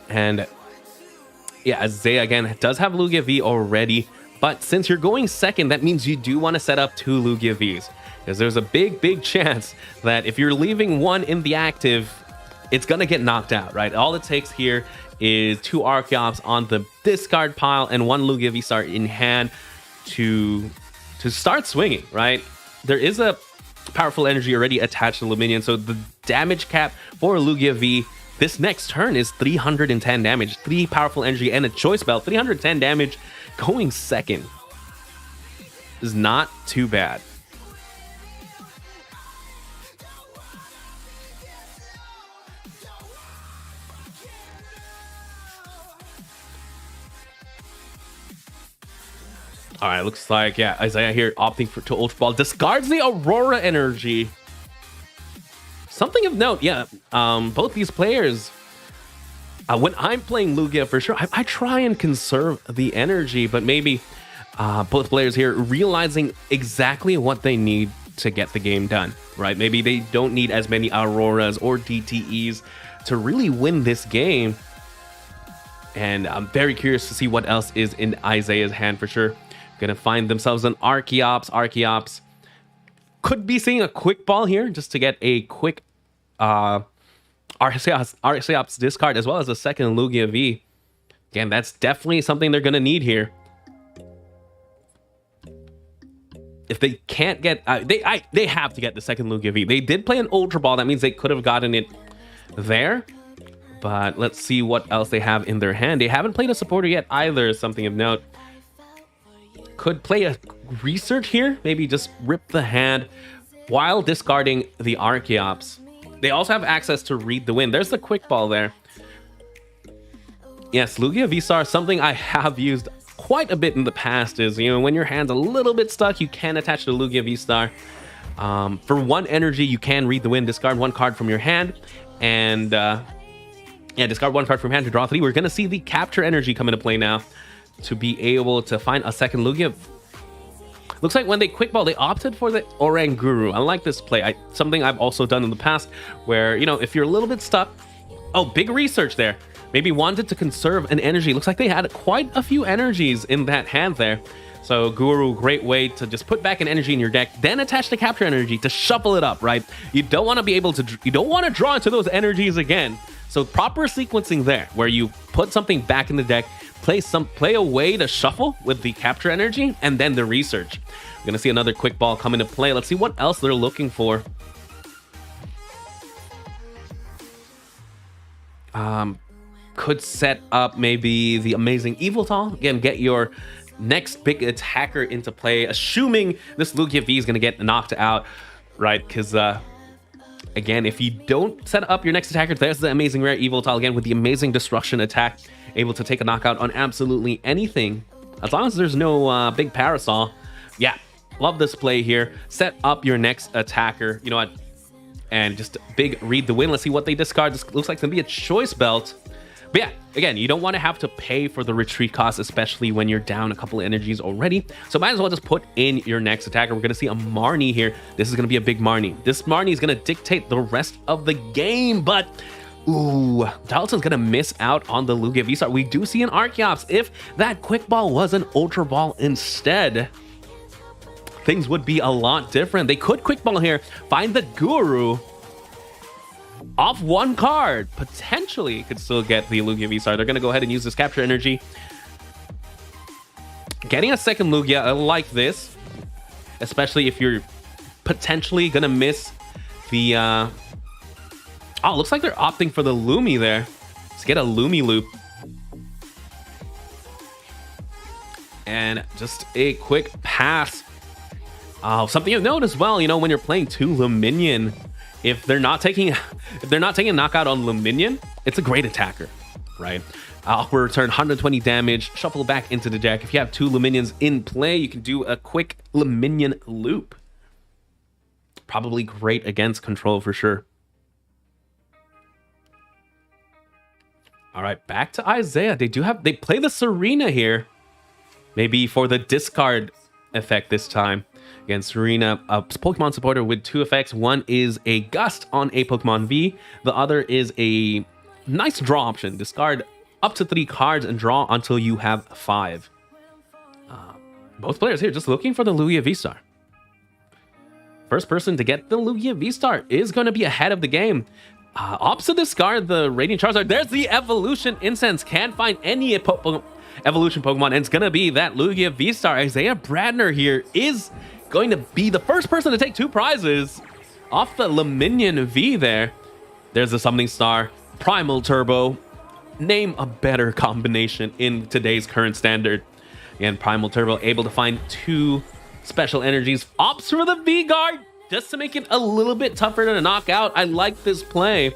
And yeah, Isaiah again does have Lugia V already, but since you're going second, that means you do want to set up 2 Lugia Vs, because there's a big chance that if you're leaving one in the active, it's gonna get knocked out, right? All it takes here is 2 Archeops on the discard pile and 1 Lugia V-Star in hand to start swinging, right? There is a powerful energy already attached to Luminion, so the damage cap for Lugia V this next turn is 310 damage. 3 powerful energy and a choice belt. 310 damage going second is not too bad. All right, looks like, yeah, Isaiah here opting to Ultra Ball. Discards the Aurora energy. Something of note, yeah, both these players, when I'm playing Lugia for sure, I try and conserve the energy, but maybe both players here realizing exactly what they need to get the game done, right? Maybe they don't need as many Auroras or DTEs to really win this game. And I'm very curious to see what else is in Isaiah's hand for sure. Gonna find themselves an Archeops. Archeops could be seeing a quick ball here just to get a quick Archeops discard as well as a second Lugia V. Again, that's definitely something they're gonna need here. If they can't get, they have to get the second Lugia V. They did play an Ultra Ball. That means they could have gotten it there. But let's see what else they have in their hand. They haven't played a supporter yet either. Something of note. Could play a research here, maybe just rip the hand while discarding the Archeops. They also have access to read the wind. There's the quick ball there. Yes, Lugia V-Star, something I have used quite a bit in the past is, you know, when your hand's a little bit stuck, you can attach the Lugia V-Star. For 1 energy, you can read the wind, discard 1 card from your hand, and discard 1 card from hand to draw 3. We're going to see the capture energy come into play now to be able to find a second Lugia. Looks like when they quick ball, they opted for the Oranguru. I like this play. Something I've also done in the past where, you know, if you're a little bit stuck, oh, big research there. Maybe wanted to conserve an energy. Looks like they had quite a few energies in that hand there. So Guru, great way to just put back an energy in your deck, then attach the capture energy to shuffle it up, right? You don't want to be able to, you don't want to draw into those energies again. So proper sequencing there, where you put something back in the deck, play a way to shuffle with the capture energy, and then the research. We're gonna see another quick ball come into play. Let's see what else they're looking for. Could set up maybe the amazing Eviltal. Again, get your next big attacker into play, assuming this Lugia V is gonna get knocked out, right? Because again, if you don't set up your next attacker, there's the amazing rare Eviltal again with the amazing destruction attack, able to take a knockout on absolutely anything, as long as there's no big parasol. Yeah, love this play here. Set up your next attacker, you know what, and just big read the wind. Let's see what they discard. This looks like it's gonna be a choice belt. But yeah, again, you don't want to have to pay for the retreat cost, especially when you're down a couple of energies already. So might as well just put in your next attacker. We're going to see a Marnie here. This is going to be a big Marnie. This Marnie is going to dictate the rest of the game, but ooh, Dalton's going to miss out on the Lugia V-Star. We do see an Archeops. If that quick ball was an Ultra Ball instead, things would be a lot different. They could quick ball here, find the Guru, off 1 card, potentially could still get the Lugia V-Star. They're going to go ahead and use this capture energy. Getting a second Lugia, I like this, especially if you're potentially going to miss the... Oh, looks like they're opting for the Lumi there. Let's get a Lumi loop. And just a quick pass. Something you'll note as well, you know, when you're playing 2 Luminion, if they're not taking a knockout on Luminion, it's a great attacker, right? Awkward return, 120 damage, shuffle back into the deck. If you have 2 Luminions in play, you can do a quick Luminion loop. Probably great against control for sure. All right, back to Isaiah. They play the Serena here, maybe for the discard effect this time. Again, Serena, a Pokemon supporter with 2 effects. One is a Gust on a Pokemon V. The other is a nice draw option. Discard up to 3 cards and draw until you have 5. Both players here just looking for the Lugia V-Star. First person to get the Lugia V-Star is going to be ahead of the game. Opposite discard the Radiant Charizard. There's the Evolution Incense. Can't find any Evolution Pokemon, and it's going to be that Lugia V-Star. Isaiah Bradner here is going to be the first person to take 2 prizes off the Luminion V there. There's the Summoning Star, Primal Turbo. Name a better combination in today's current standard. And Primal Turbo able to find 2 special energies. Opts for the V-Guard just to make it a little bit tougher to knock out. I like this play.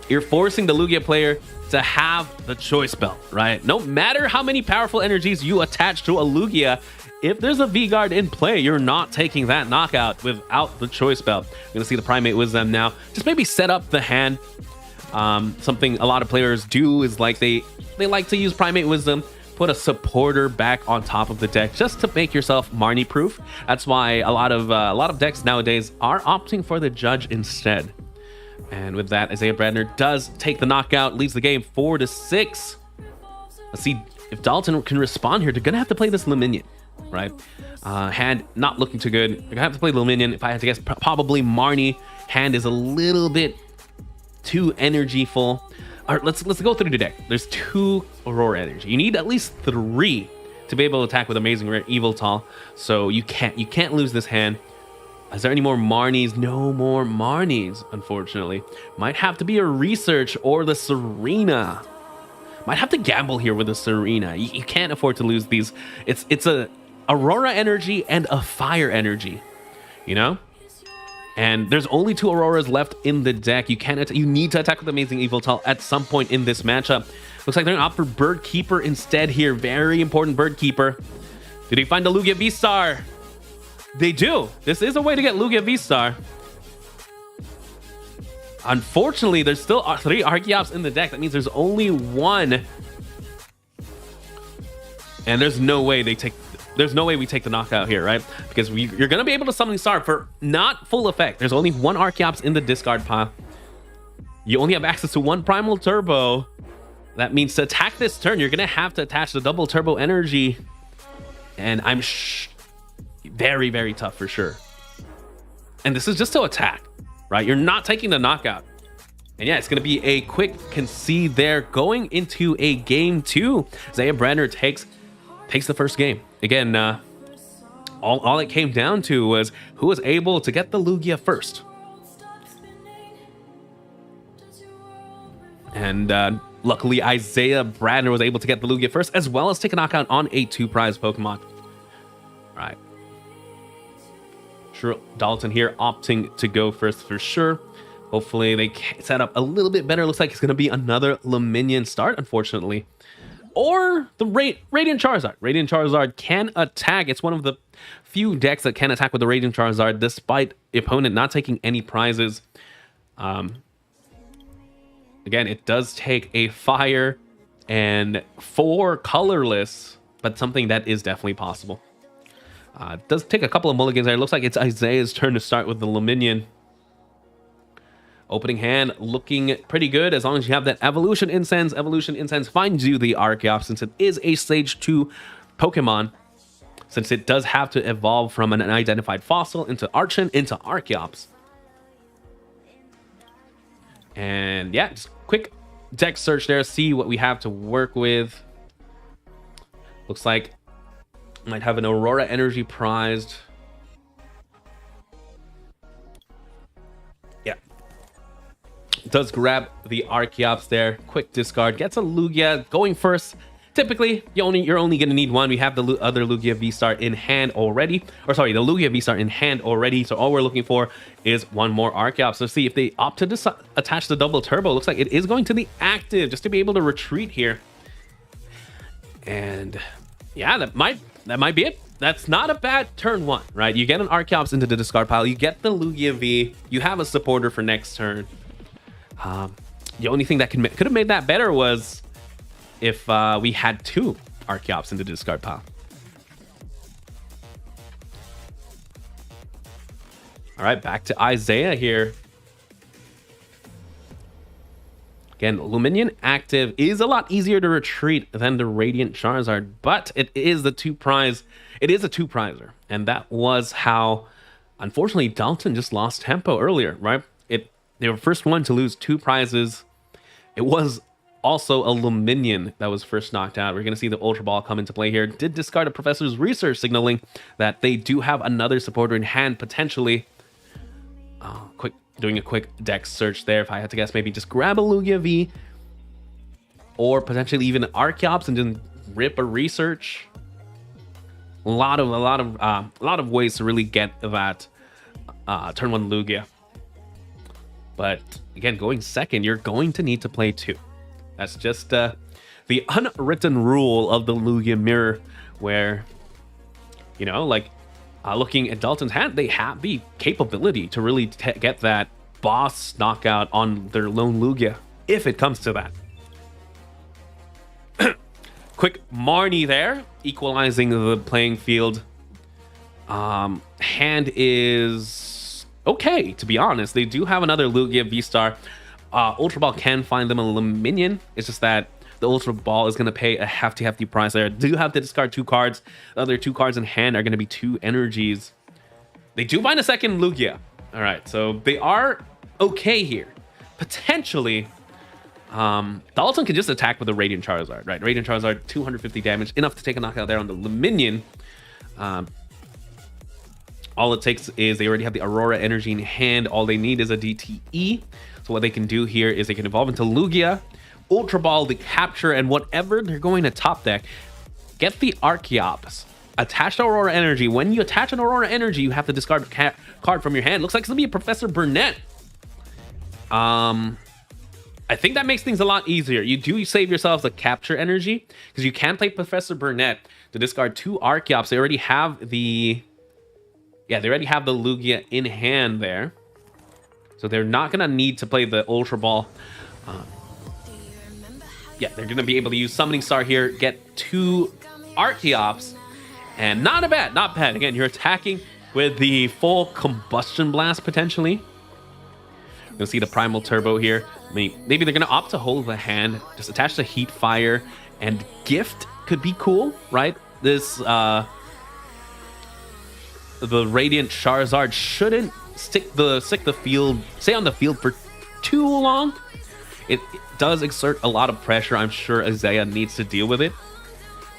You're forcing the Lugia player to have the choice belt, right? No matter how many powerful energies you attach to a Lugia, if there's a V-Guard in play, you're not taking that knockout without the choice belt. We're gonna see the Primate Wisdom now. Just maybe set up the hand. Something a lot of players do is like they like to use Primate Wisdom, put a supporter back on top of the deck just to make yourself Marnie proof. That's why a lot of decks nowadays are opting for the Judge instead. And with that, Isaiah Bradner does take the knockout, leaves the game 4-6. Let's see if Dalton can respond here. They're gonna have to play this Luminion, right? Hand not looking too good. They're gonna have to play Luminion. If I had to guess, probably Marnie. Hand is a little bit too energy full. All right, let's go through the deck. There's 2 Aurora energy. You need at least 3 to be able to attack with Amazing Rare Eviltal. So you can't lose this hand. Is there any more Marnies? No more Marnies, unfortunately. Might have to be a Research or the Serena. Might have to gamble here with the Serena. You can't afford to lose these. It's a Aurora energy and a Fire energy, you know? And there's only 2 Auroras left in the deck. You need to attack with Amazing Evoltal at some point in this matchup. Looks like they're gonna opt for Bird Keeper instead here. Very important Bird Keeper. Do they find the Lugia V-Star? They do. This is a way to get Lugia V-Star. Unfortunately, there's still 3 Archeops in the deck. That means there's only 1. And there's no way we take the knockout here, right? Because you're gonna be able to summon Star for not full effect. There's only 1 Archeops in the discard pile. You only have access to 1 Primal Turbo. That means to attack this turn, you're gonna have to attach the double Turbo Energy. And I'm very, very tough for sure. And this is just to attack, right? You're not taking the knockout. And yeah, it's going to be a quick concede there going into a game 2. Bradner takes the first game. Again, all it came down to was who was able to get the Lugia first. And luckily, Bradner was able to get the Lugia first, as well as take a knockout on a 2-prize Pokemon. Right. Sure, Dalton here opting to go first for sure. Hopefully they set up a little bit better. Looks like it's going to be another Luminion start, unfortunately. Or the Radiant Charizard. Radiant Charizard can attack. It's one of the few decks that can attack with the Radiant Charizard, despite the opponent not taking any prizes. Again, it does take a fire and 4 colorless, but something that is definitely possible. It does take a couple of mulligans there. It looks like it's Isaiah's turn to start with the Luminion. Opening hand looking pretty good as long as you have that Evolution Incense. Evolution Incense finds you the Archeops since it is a Stage 2 Pokemon. Since it does have to evolve from an unidentified fossil into Archon into Archeops. And yeah, just quick deck search there. See what we have to work with. Looks like might have an Aurora Energy prized. Yeah. Does grab the Archeops there. Quick discard. Gets a Lugia going first. Typically, you're only going to need 1. We have the other Lugia V-Star in hand already. Or sorry, the Lugia V-Star in hand already. So all we're looking for is 1 more Archeops. Let's see if they opt to attach the double turbo. Looks like it is going to the active just to be able to retreat here. And yeah, that might be it. That's not a bad turn 1, right? You get an Archeops into the discard pile. You get the Lugia V. You have a supporter for next turn. The only thing that could have made that better was if we had 2 Archeops in the discard pile. All right, back to Isaiah here. Again, Luminion active is a lot easier to retreat than the Radiant Charizard, but it is the 2-prize. It is a 2-prizer, and that was how, unfortunately, Dalton just lost tempo earlier, right? They were first one to lose 2 prizes. It was also a Luminion that was first knocked out. We're going to see the Ultra Ball come into play here. Did discard a Professor's Research, signaling that they do have another supporter in hand, potentially. Doing a quick deck search there. If I had to guess, maybe just grab a Lugia V, or potentially even an Archeops and then rip a Research. A lot of ways to really get that turn 1 Lugia. But again, going second, you're going to need to play 2. That's just the unwritten rule of the Lugia Mirror, where, you know, like looking at Dalton's hand, they have the capability to really get that boss knockout on their lone Lugia, if it comes to that. Quick Marnie there, equalizing the playing field. Hand is okay, to be honest. They do have another Lugia V-Star. Ultra Ball can find them a Luminion. It's just that the Ultra Ball is going to pay a hefty price there. They do have to discard 2 cards. The other 2 cards in hand are going to be 2 energies. They do find a second Lugia. All right, so they are okay here. Potentially, Dalton can just attack with a Radiant Charizard, right? Radiant Charizard, 250 damage, enough to take a knockout there on the Luminion. All it takes is they already have the Aurora Energy in hand. All they need is a DTE. So what they can do here is they can evolve into Lugia, Ultra Ball the capture, and whatever they're going to top deck, get the Archeops, attach the Aurora Energy. When you attach an Aurora Energy, you have to discard card from your hand. Looks like it's gonna be a Professor Burnett. I think that makes things a lot easier. You do save yourselves a capture energy because you can play Professor Burnett to discard 2 Archeops. They already have the Lugia in hand there, so they're not gonna need to play the Ultra Ball. Yeah, they're gonna be able to use Summoning Star here, get 2 Archeops, and not bad. Again, you're attacking with the full Combustion Blast potentially. You'll see the Primal Turbo here. I mean, maybe they're gonna opt to hold the hand, just attach the Heat Fire, and Gift could be cool, right? This the Radiant Charizard shouldn't stay on the field for too long. It does exert a lot of pressure. I'm sure Isaiah needs to deal with it.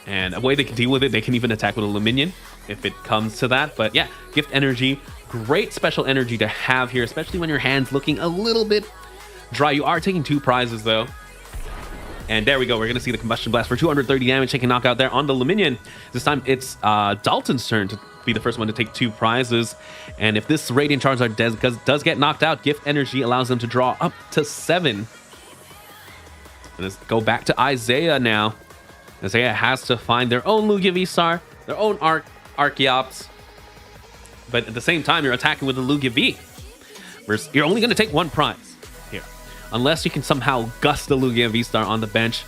And a way they can deal with it, they can even attack with a Luminion if it comes to that. But yeah, Gift Energy, great special energy to have here, especially when your hand's looking a little bit dry. You are taking 2 prizes though. And there we go. We're going to see the Combustion Blast for 230 damage, taking knockout there on the Luminion. This time it's Dalton's turn to be the first one to take 2 prizes. And if this Radiant Charizard does get knocked out, Gift Energy allows them to draw up to 7. And let's go back to Isaiah now. Isaiah has to find their own Lugia V-Star, their own Archeops. But at the same time, you're attacking with the Lugia V. You're only going to take 1 prize here. Unless you can somehow gust the Lugia V-Star on the bench.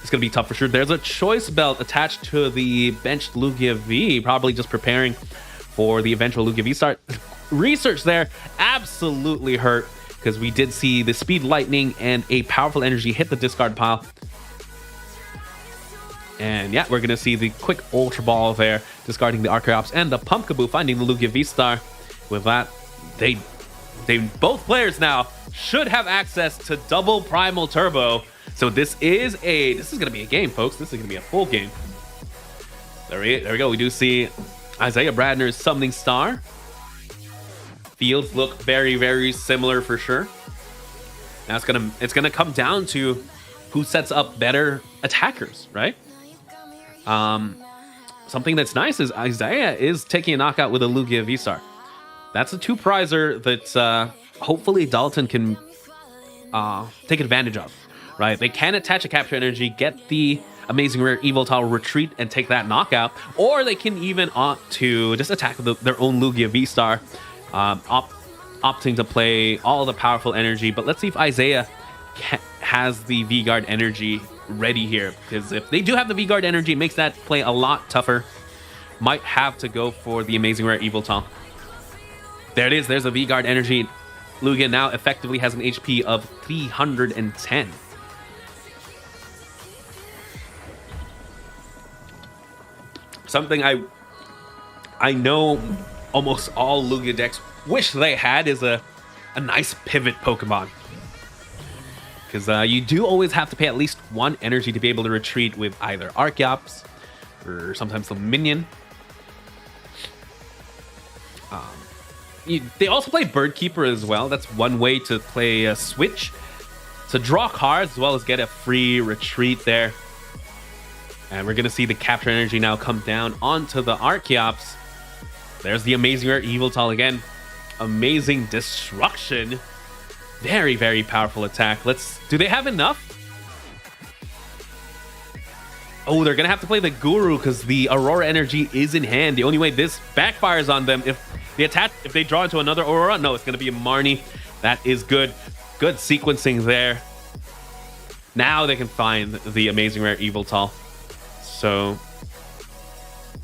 It's going to be tough for sure. There's a Choice Belt attached to the benched Lugia V. Probably just preparing for the eventual Lugia V-Star. Research there absolutely hurt, because we did see the Speed Lightning and a Powerful Energy hit the discard pile. And yeah, we're going to see the quick Ultra Ball there, discarding the Archeops and the Pumpkaboo, finding the Lugia V-Star. With that, they both players now should have access to double Primal Turbo. So this is going to be a game, folks. This is going to be a full game. There we go. We do see Isaiah Bradner's Summoning Star. Fields look very, very similar for sure. Now it's gonna come down to who sets up better attackers, right? Something that's nice is Isaiah is taking a knockout with a Lugia V-Star. That's a 2-prizer that hopefully Dalton can take advantage of, right? They can attach a Capture Energy, get the Amazing Rare Evoltile, retreat, and take that knockout, or they can even opt to just attack with their own Lugia V-Star, opting to play all the Powerful Energy. But let's see if Isaiah has the V-Guard Energy ready here, because if they do have the V-Guard Energy, it makes that play a lot tougher. Might have to go for the Amazing Rare Evoltile. There it is. There's a V-Guard Energy. Lugia now effectively has an HP of 310. Something I know almost all Lugia decks wish they had is a nice pivot Pokemon. Because you do always have to pay at least 1 energy to be able to retreat with either Archeops or sometimes the Minion. They also play Bird Keeper as well. That's one way to play a switch. To draw cards as well as get a free retreat there. And we're going to see the Capture Energy now come down onto the Archeops. There's the Amazing Rare Evoltile again. Amazing Destruction. Very, very powerful attack. Do they have enough? Oh, they're going to have to play the Guru because the Aurora Energy is in hand. The only way this backfires on them, if they draw into another Aurora, no, it's going to be a Marnie. That is good. Good sequencing there. Now they can find the Amazing Rare Evoltile. So,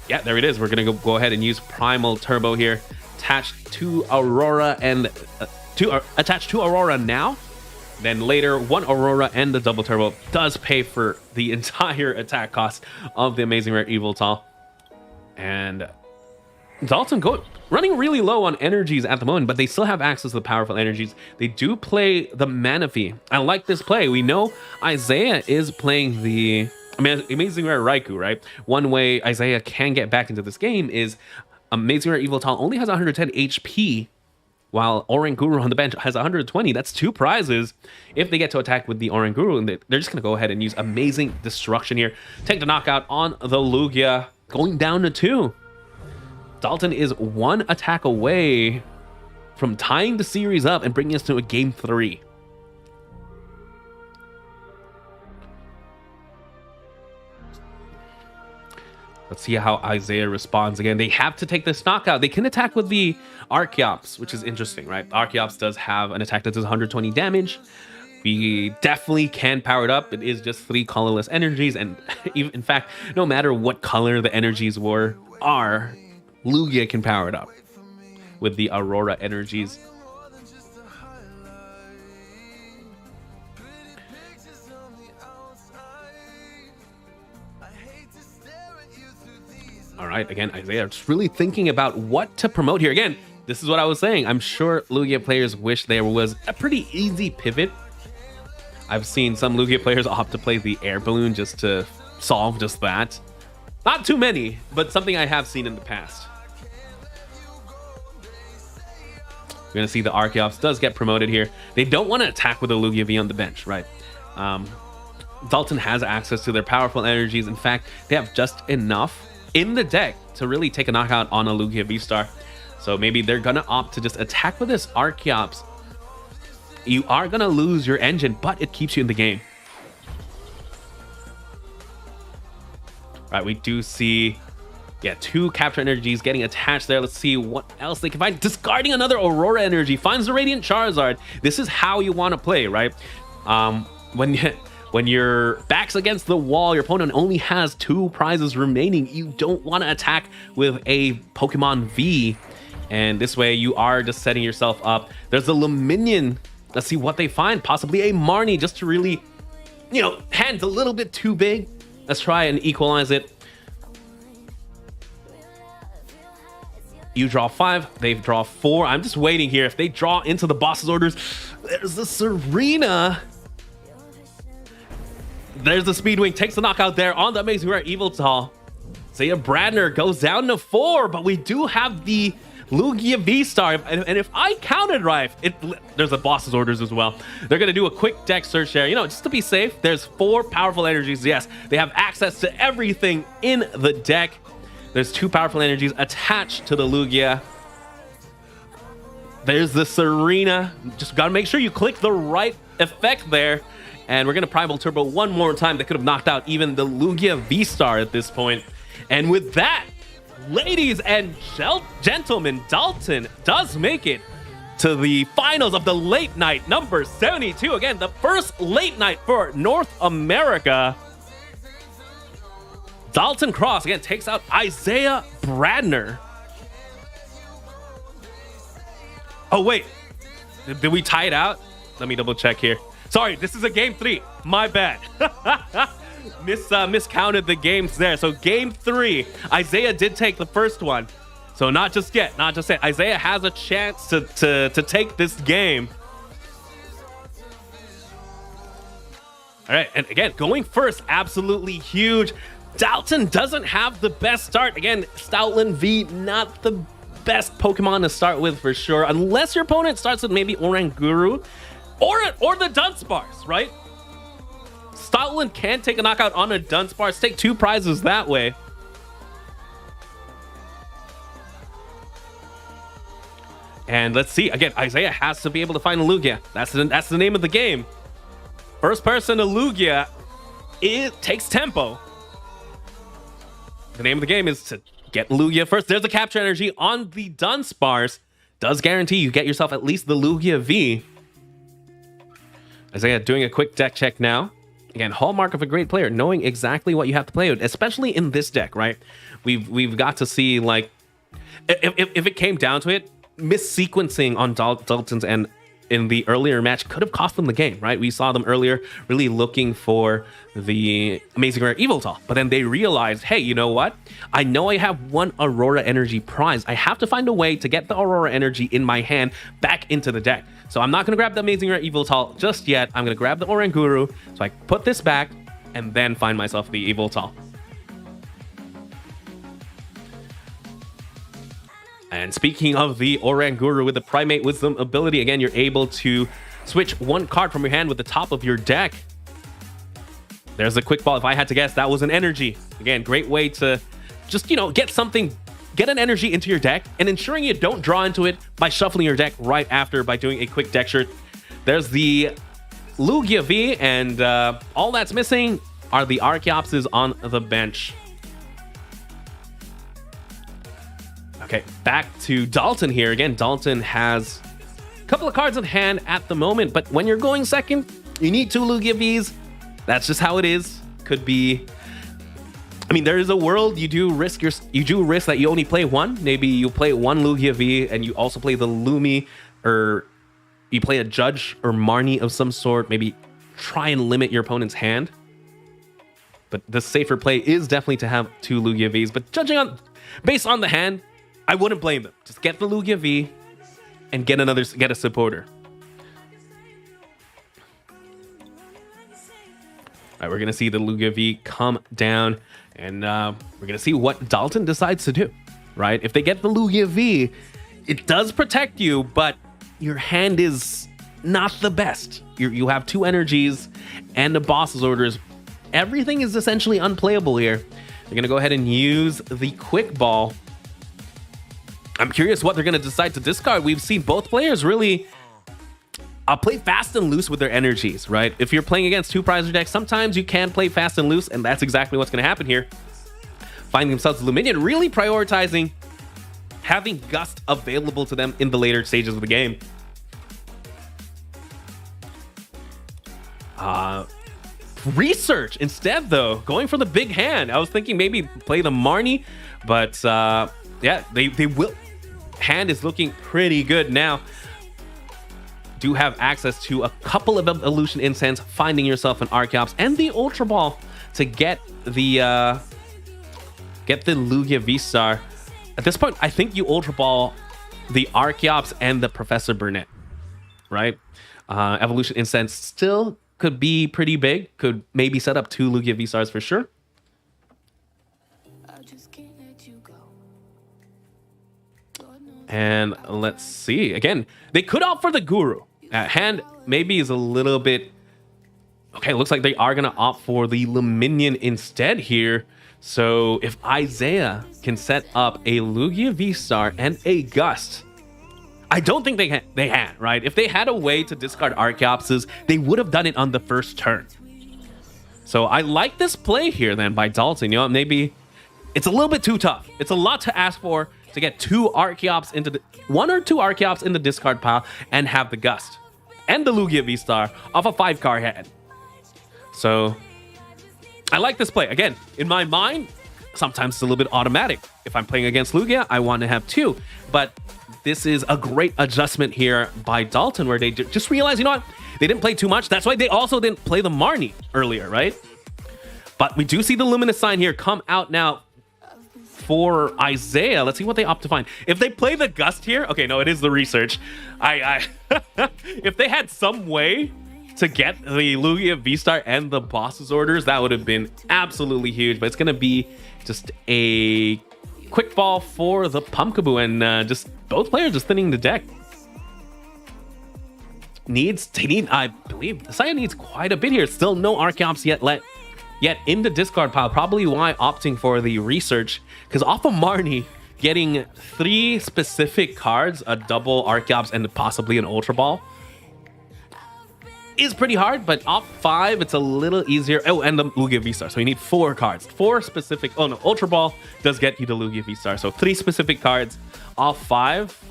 yeah, there it is. We're going to go ahead and use Primal Turbo here. Attached to Aurora and attached to Aurora now. Then later, 1 Aurora and the Double Turbo does pay for the entire attack cost of the Amazing Rare Evoltile. And Dalton running really low on energies at the moment, but they still have access to the powerful energies. They do play the Manaphy. I like this play. We know Isaiah is playing the Amazing Rare Raikou, right? One way Isaiah can get back into this game is Amazing Rare Evoltile only has 110 HP, while Oranguru on the bench has 120. That's 2 prizes if they get to attack with the Oranguru, and they're just going to go ahead and use Amazing Destruction here. Take the knockout on the Lugia, going down to 2. Dalton is one attack away from tying the series up and bringing us to a game 3. Let's see how Isaiah responds again. They have to take this knockout. They can attack with the Archeops, which is interesting, right? Archeops does have an attack that does 120 damage. We definitely can power it up. It is just 3 colorless energies. And even, in fact, no matter what color the energies are, Lugia can power it up with the Aurora energies. All right, again, Isaiah just really thinking about what to promote here. Again, this is what I was saying. I'm sure Lugia players wish there was a pretty easy pivot. I've seen some Lugia players opt to play the air balloon just to solve just that. Not too many, but something I have seen in the past. We're going to see the Archeops does get promoted here. They don't want to attack with a Lugia V on the bench, right? Dalton has access to their powerful energies. In fact, they have just enough in the deck to really take a knockout on a Lugia V-Star. So maybe they're going to opt to just attack with this Archeops. You are going to lose your engine, but it keeps you in the game. Right, we do see, 2 capture energies getting attached there. Let's see what else they can find. Discarding another Aurora energy, finds the Radiant Charizard. This is how you want to play, right? When your back's against the wall, your opponent only has 2 prizes remaining. You don't want to attack with a Pokemon V. And this way you are just setting yourself up. There's a Luminion. Let's see what they find. Possibly a Marnie just to really, hands a little bit too big. Let's try and equalize it. You draw 5, they draw 4. I'm just waiting here. If they draw into the boss's orders, there's the Serena. There's the Speedwing, takes the knockout there on the Amazing Rare Eviltal. Say a Bradner goes down to 4, but we do have the Lugia V-Star. And if I counted right, there's a boss's orders as well. They're going to do a quick deck search there. Just to be safe, there's 4 powerful energies. Yes, they have access to everything in the deck. There's 2 powerful energies attached to the Lugia. There's the Serena. Just got to make sure you click the right effect there. And we're going to Primal Turbo one more time. That could have knocked out even the Lugia V-Star at this point. And with that, ladies and gentlemen, Dalton does make it to the finals of the late night number 72. Again, the first late night for North America. Dalton Cross, again, takes out Isaiah Bradner. Oh, wait. Did we tie it out? Let me double check here. Sorry, this is a game 3. My bad. Miscounted the games there. So game 3, Isaiah did take the first one. So not just yet. Isaiah has a chance to take this game. All right, and again, going first, absolutely huge. Dalton doesn't have the best start. Again, Stoutland V, not the best Pokemon to start with for sure. Unless your opponent starts with maybe Oranguru. Or the Dunsparce, right? Stoutland can take a knockout on a Dunsparce, take 2 prizes that way. And let's see, again, Isaiah has to be able to find a Lugia. That's the name of the game. First person to Lugia, it takes tempo. The name of the game is to get Lugia first. There's a capture energy on the Dunsparce. Does guarantee you get yourself at least the Lugia V. Isaiah doing a quick deck check now. Again, hallmark of a great player, knowing exactly what you have to play with, especially in this deck, right? We've got to see, like, if it came down to it, missequencing on Dalton's end in the earlier match could have cost them the game, right? We saw them earlier really looking for the Amazing Rare Eviltal, but then they realized, hey, you know what? I know I have 1 Aurora Energy prize. I have to find a way to get the Aurora Energy in my hand back into the deck. So I'm not going to grab the Amazing Rare Eviltal just yet. I'm going to grab the Oranguru, so I put this back and then find myself the Eviltal. And speaking of the Oranguru with the Primate Wisdom ability, again, you're able to switch 1 card from your hand with the top of your deck. There's a quick ball. If I had to guess, that was an energy. Again, great way to just, get something get an energy into your deck and ensuring you don't draw into it by shuffling your deck right after by doing a quick deck shirt. There's the Lugia V, and all that's missing are the Archeopses on the bench. Okay, back to Dalton here. Again, Dalton has a couple of cards in hand at the moment, but when you're going second, you need 2 Lugia Vs. That's just how it is. Could be... I mean, there is a world you do risk that you only play one. Maybe you play one Lugia V and you also play the Lumi, or you play a Judge or Marnie of some sort. Maybe try and limit your opponent's hand. But the safer play is definitely to have 2 Lugia Vs. But based on the hand, I wouldn't blame them. Just get the Lugia V and get a supporter. All right, we're gonna see the Lugia V come down, and we're gonna see what Dalton decides to do. Right? If they get the Lugia V, it does protect you, but your hand is not the best. You have 2 energies and the boss's orders. Everything is essentially unplayable here. They're gonna go ahead and use the quick ball. I'm curious what they're gonna decide to discard. We've seen both players really play fast and loose with their energies, right? If you're playing against 2 Prizer decks, sometimes you can play fast and loose, and that's exactly what's gonna happen here. Finding themselves Luminion, really prioritizing having Gust available to them in the later stages of the game. Research instead, though, going for the big hand. I was thinking maybe play the Marnie, but yeah, they will. Hand is looking pretty good now. Do have access to a couple of Evolution Incense, finding yourself an Archeops and the Ultra Ball to get the Lugia V-Star. At this point, I think you Ultra Ball the Archeops and the Professor Burnett, right? Evolution Incense still could be pretty big. Could maybe set up 2 Lugia V-Stars for sure. I just can't let you go. Lord knows And let's see. Again, they could opt for the Guru. Hand maybe is a little bit... Okay, looks like they are going to opt for the Luminion instead here. So if Isaiah can set up a Lugia V-Star and a Gust, I don't think they had, right? If they had a way to discard Archeopses, they would have done it on the first turn. So I like this play here then by Dalton. You know, maybe it's a little bit too tough. It's a lot to ask for to get 2 Archeops into the 1 or 2 Archeops in the discard pile and have the Gust and the Lugia V-Star off a 5-card hand. So I like this play. Again, in my mind, sometimes it's a little bit automatic. If I'm playing against Lugia, I want to have 2. But this is a great adjustment here by Dalton, where they just realized, you know what? They didn't play too much. That's why they also didn't play the Marnie earlier, right? But we do see the Luminous Sign here come out now for Isaiah. Let's see what they opt to find. If they play the Gust here, okay, no, it is the research. If they had some way to get the Lugia V-Star and the boss's orders, that would have been absolutely huge. But it's going to be just a quick ball for the Pumpkaboo, and just both players just thinning the deck. I believe Isaiah needs quite a bit here. Still no Archeops yet in the discard pile. Probably why opting for the research, because off of Marnie, getting 3 specific cards, a double Archeops and possibly an Ultra Ball, is pretty hard. But off 5, it's a little easier. Oh, and the Lugia V-Star. So you need 4 cards, 4 specific. Oh no, Ultra Ball does get you the Lugia V-Star. So 3 specific cards off 5.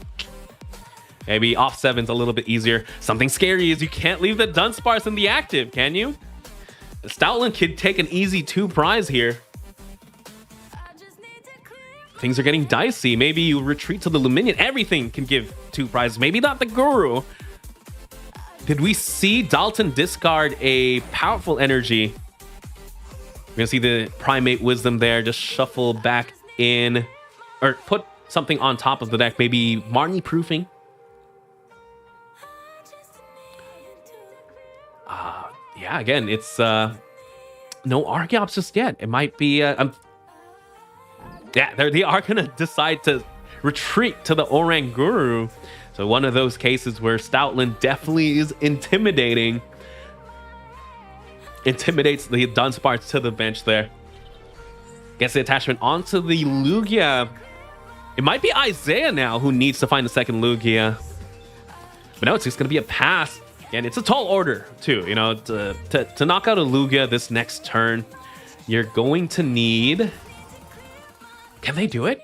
Maybe off 7's a little bit easier. Something scary is you can't leave the Dunsparce in the active, can you? Stoutland could take an easy 2 prize here. Things are getting dicey. Maybe you retreat to the Luminion. Everything can give 2 prizes. Maybe not the Guru. Did we see Dalton discard a powerful energy? We're gonna see the Primate Wisdom there. Just shuffle back in, or put something on top of the deck. Maybe Marnie Proofing. Yeah, again, it's no Archeops just yet. It might be yeah, they are gonna decide to retreat to the Orang Guru. So one of those cases where Stoutland definitely is intimidates the Dunsparce to the bench there. Gets the attachment onto the Lugia. It might be Isaiah now who needs to find the second Lugia. But no, it's just going to be a pass. And it's a tall order, too. You know, to knock out a Lugia this next turn, you're going to need... Can they do it?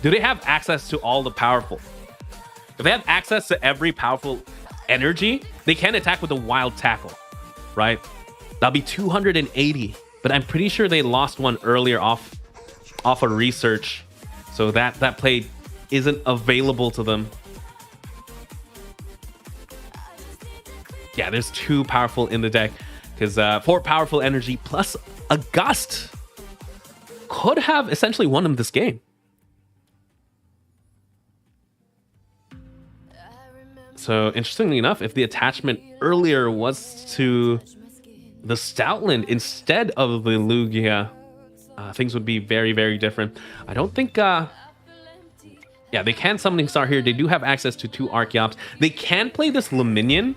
Do they have access to all the powerful? If they have access to every powerful energy, they can attack with a wild tackle, right? That'll be 280. But I'm pretty sure they lost one earlier off a research. So that play isn't available to them. Yeah, there's 2 powerful in the deck. Because 4 powerful energy plus a gust could have essentially won him this game. So interestingly enough, if the attachment earlier was to the Stoutland instead of the Lugia, things would be very, very different. I don't think... yeah, they can Summoning Star here. They do have access to 2 Archeops. They can play this Luminion.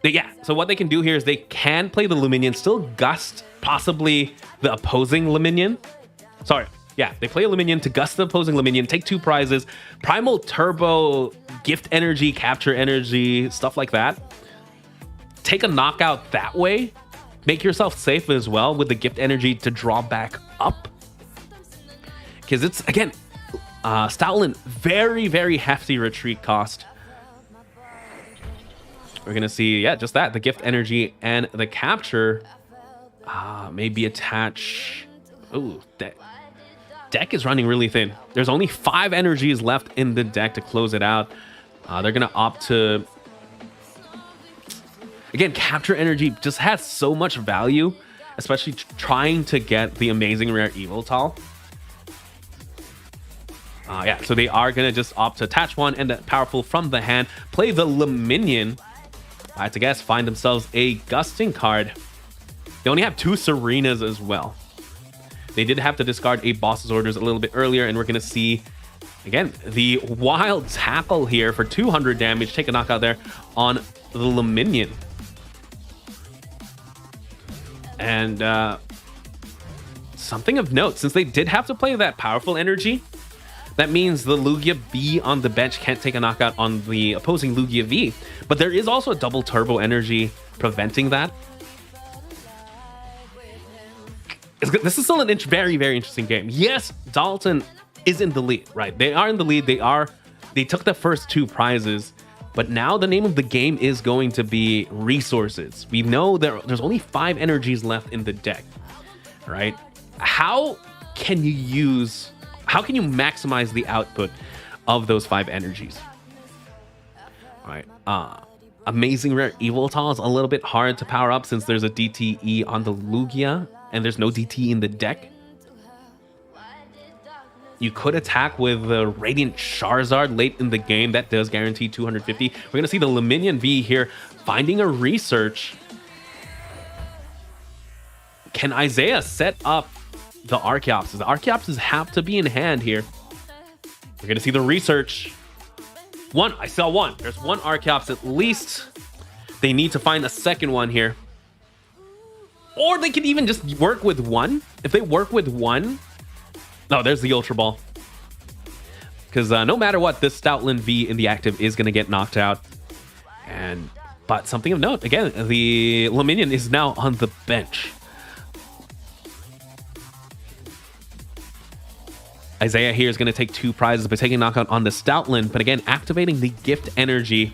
Yeah, so what they can do here is they can play the Luminion, still gust possibly the opposing Luminion. Sorry, yeah, they play a Luminion to gust the opposing Luminion, take 2 prizes, Primal Turbo, Gift Energy, Capture Energy, stuff like that. Take a knockout that way. Make yourself safe as well with the Gift Energy to draw back up. Because it's, again, Stoutland, very, very hefty retreat cost. We're going to see, yeah, just that. The Gift Energy and the Capture. Maybe attach... Ooh, deck is running really thin. There's only 5 energies left in the deck to close it out. They're going to opt to... Again, Capture Energy just has so much value, especially trying to get the amazing rare Eviltal. Yeah, so they are going to just opt to attach one and powerful from the hand. Play the Luminion. I have to guess, find themselves a Gusting card. They only have 2 Serenas as well. They did have to discard a Boss's Orders a little bit earlier, and we're going to see, again, the Wild Tackle here for 200 damage. Take a knockout there on the Luminion. And something of note, since they did have to play that powerful energy, that means the Lugia B on the bench can't take a knockout on the opposing Lugia V. But there is also a double turbo energy preventing that. This is still a very, very interesting game. Yes, Dalton is in the lead, right? They are in the lead. They took the first 2 prizes. But now the name of the game is going to be resources. We know there's only 5 energies left in the deck, right? How can you maximize the output of those 5 energies? All right. Amazing Rare Eviltal is a little bit hard to power up since there's a DTE on the Lugia and there's no DTE in the deck. You could attack with the Radiant Charizard late in the game. That does guarantee 250. We're going to see the Luminion V here finding a research. Can Isaiah set up the Archeopses? The Archeopses have to be in hand here. We're going to see the research. I saw 1. There's 1 Archeops at least. They need to find a second one here. Or they could even just work with 1. If they work with 1... Oh, there's the Ultra Ball. Because no matter what, this Stoutland V in the active is going to get knocked out. But something of note, again, the Luminion is now on the bench. Isaiah here is going to take 2 prizes by taking knockout on the Stoutland. But again, activating the Gift Energy.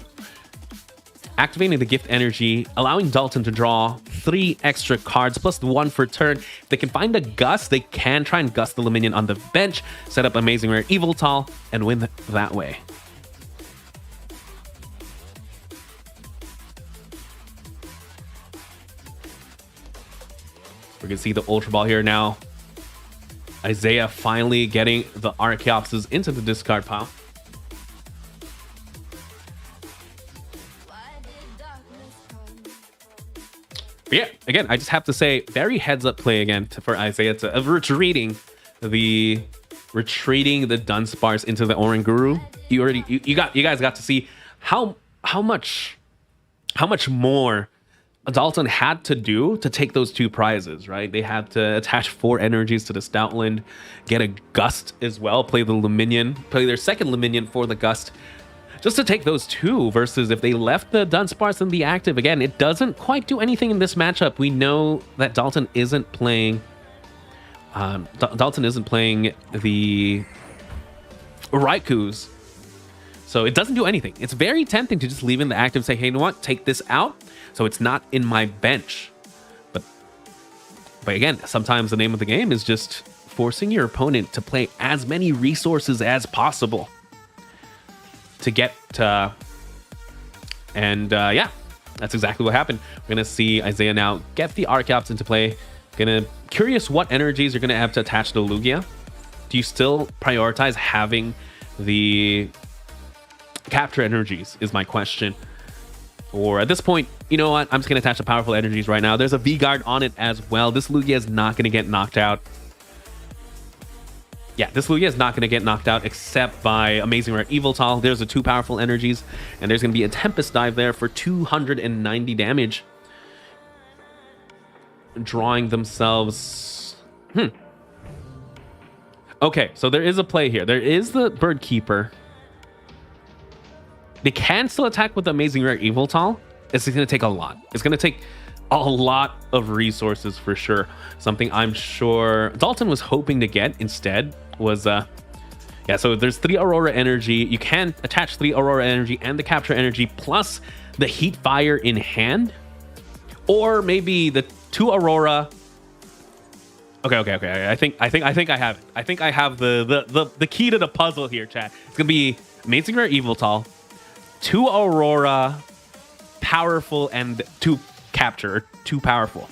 Activating the Gift Energy, allowing Dalton to draw 3 extra cards, plus the 1 for turn. If they can find a Gust, they can try and Gust the Luminion on the bench, set up Amazing Rare Eviltal, and win that way. We're going to see the Ultra Ball here now. Isaiah finally getting the Archeopses into the discard pile. But yeah, again, I just have to say, very heads-up play again for Isaiah to retreating the Dunsparce into the Oranguru. You guys got to see how much more Dalton had to do to take those 2 prizes, right? They had to attach 4 energies to the Stoutland, get a Gust as well, play the Luminion, play their second Luminion for the Gust, just to take those 2, versus if they left the Dunsparce in the active, again, it doesn't quite do anything in this matchup. We know that Dalton isn't playing the Raikus, so it doesn't do anything. It's very tempting to just leave in the active and say, hey, you know what, take this out, so it's not in my bench. But again, sometimes the name of the game is just forcing your opponent to play as many resources as possible to get yeah, that's exactly what happened. We're gonna see Isaiah now get the Archeops into play. Curious what energies you're gonna have to attach to Lugia. Do you still prioritize having the capture energies is my question, or at this point, you know what, I'm just gonna attach the powerful energies right now. There's a V-Guard on it as well. This Lugia is not gonna get knocked out. Yeah, this Lugia is not going to get knocked out except by Amazing Rare Eviltal. There's the 2 powerful energies, and there's going to be a Tempest Dive there for 290 damage. Drawing themselves... Okay, so there is a play here. There is the Bird Keeper. They can still attack with the Amazing Rare Eviltal. It's going to take a lot. It's going to take a lot of resources for sure. Something I'm sure Dalton was hoping to get instead was yeah, so there's 3 Aurora energy. You can attach 3 Aurora energy and the capture energy plus the Heat Fire in hand, or maybe the 2 Aurora. Okay. I think I have it. I think I have the key to the puzzle here, chat. It's gonna be Amazing Rare Eviltal, 2 Aurora, powerful, and 2 capture, 2 powerful.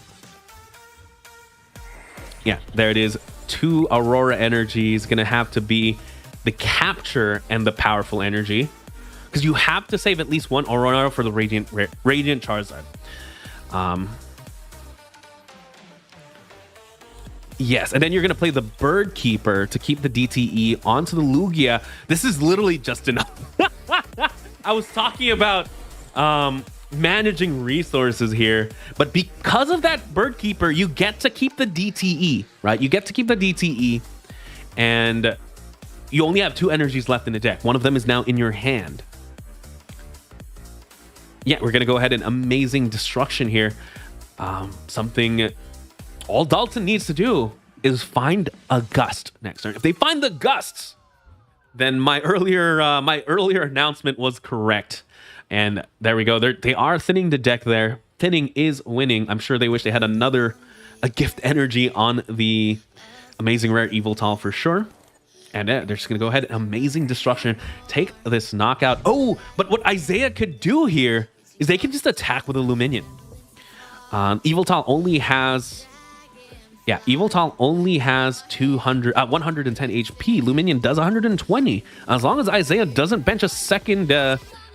Yeah, there it is. 2 Aurora energies. Gonna have to be the capture and the powerful energy, because you have to save at least 1 Aurora for the Radiant Charizard. Yes, and then you're gonna play the Bird Keeper to keep the DTE onto the Lugia. This is literally just enough. I was talking about managing resources here, but because of that Bird Keeper, you get to keep the DTE, right? You get to keep the DTE, and you only have 2 energies left in the deck. One of them is now in your hand. Yeah, we're gonna go ahead and Amazing Destruction here. Something all Dalton needs to do is find a Gust next turn. If they find the Gusts, then my earlier announcement was correct. And there we go. They are thinning the deck there. Thinning is winning. I'm sure they wish they had a gift energy on the Amazing Rare Eviltal for sure. And they're just going to go ahead. Amazing Destruction. Take this knockout. Oh, but what Isaiah could do here is they can just attack with a Luminion. Eviltal only has... Yeah, Eviltal only has 110 HP. Luminion does 120. As long as Isaiah doesn't bench a second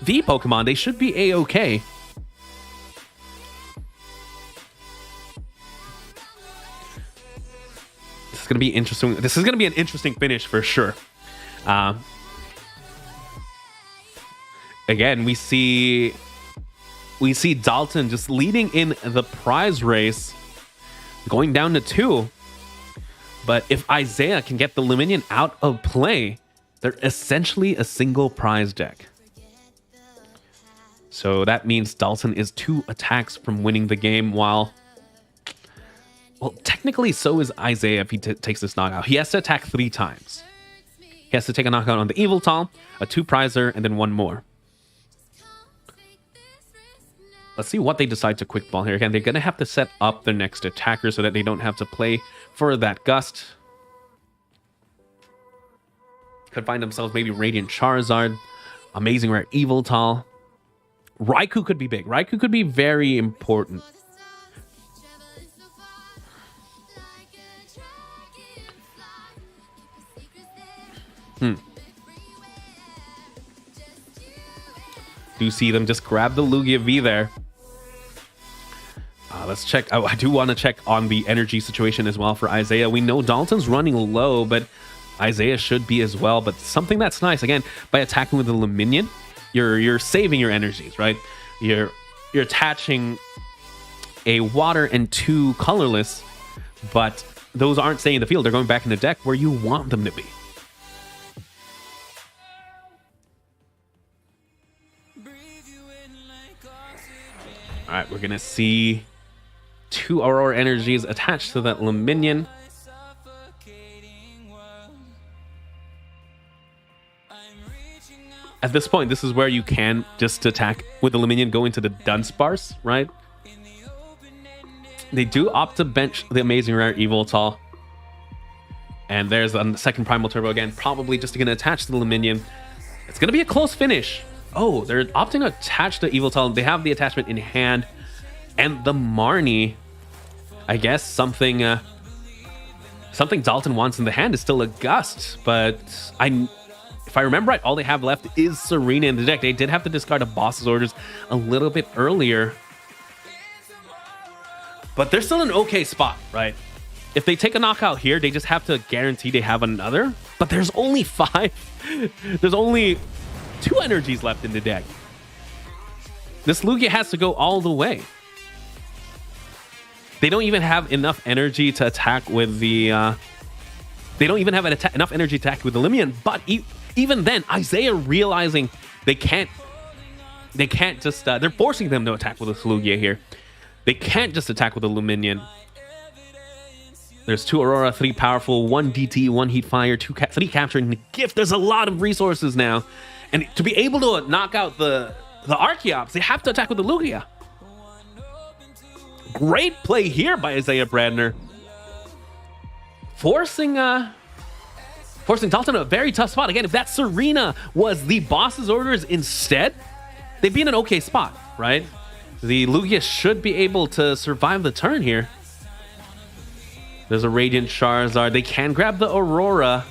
V Pokemon, they should be A-okay. This is going to be interesting. This is going to be an interesting finish for sure. Again, we see Dalton just leading in the prize race, going down to 2. But if Isaiah can get the Luminion out of play, they're essentially a single prize deck. So that means Dalton is 2 attacks from winning the game, while... Well, technically so is Isaiah if he takes this knockout. He has to attack 3 times. He has to take a knockout on the Eviltal, a 2-prizer, and then 1 more. Let's see what they decide to quick ball here. Again, they're going to have to set up their next attacker so that they don't have to play for that Gust. Could find themselves maybe Radiant Charizard, Amazing Rare Eviltal. Raikou could be big. Raikou could be very important. Do see them just grab the Lugia V there. Let's check. I do want to check on the energy situation as well for Isaiah. We know Dalton's running low, but Isaiah should be as well. But something that's nice, again, by attacking with the Luminion, you're saving your energies, right? You're attaching a water and 2 colorless, but those aren't staying in the field. They're going back in the deck where you want them to be. All right, we're going to see 2 Aurora energies attached to that Luminion. At this point, this is where you can just attack with the Luminion, go into the Dunsparce, right? They do opt to bench the Amazing Rare Evoltal. And there's a second Primal Turbo again, probably just going to attach to the Luminion. It's going to be a close finish. Oh, they're opting to attach the Evoltal. They have the attachment in hand. And the Marnie, I guess something Dalton wants in the hand is still a Gust, but if I remember right, all they have left is Serena in the deck. They did have to discard a Boss's Orders a little bit earlier. But they're still in an okay spot, right? If they take a knockout here, they just have to guarantee they have another. But there's only 5. There's only 2 energies left in the deck. This Lugia has to go all the way. They don't even have enough energy to attack with the... they don't even have enough energy to attack with the Limian, but even then, Isaiah realizing they can't just... they're forcing them to attack with a Lugia here. They can't just attack with a Luminion. There's 2 Aurora, 3 powerful, 1 DT, 1 Heat Fire, 3 capture, and gift. There's a lot of resources now. And to be able to knock out the Archeops, they have to attack with the Lugia. Great play here by Isaiah Bradner. Forcing Dalton a very tough spot. Again, if that Serena was the Boss's Orders instead, they'd be in an okay spot, right? The Lugia should be able to survive the turn here. There's a Radiant Charizard. They can grab the Aurora.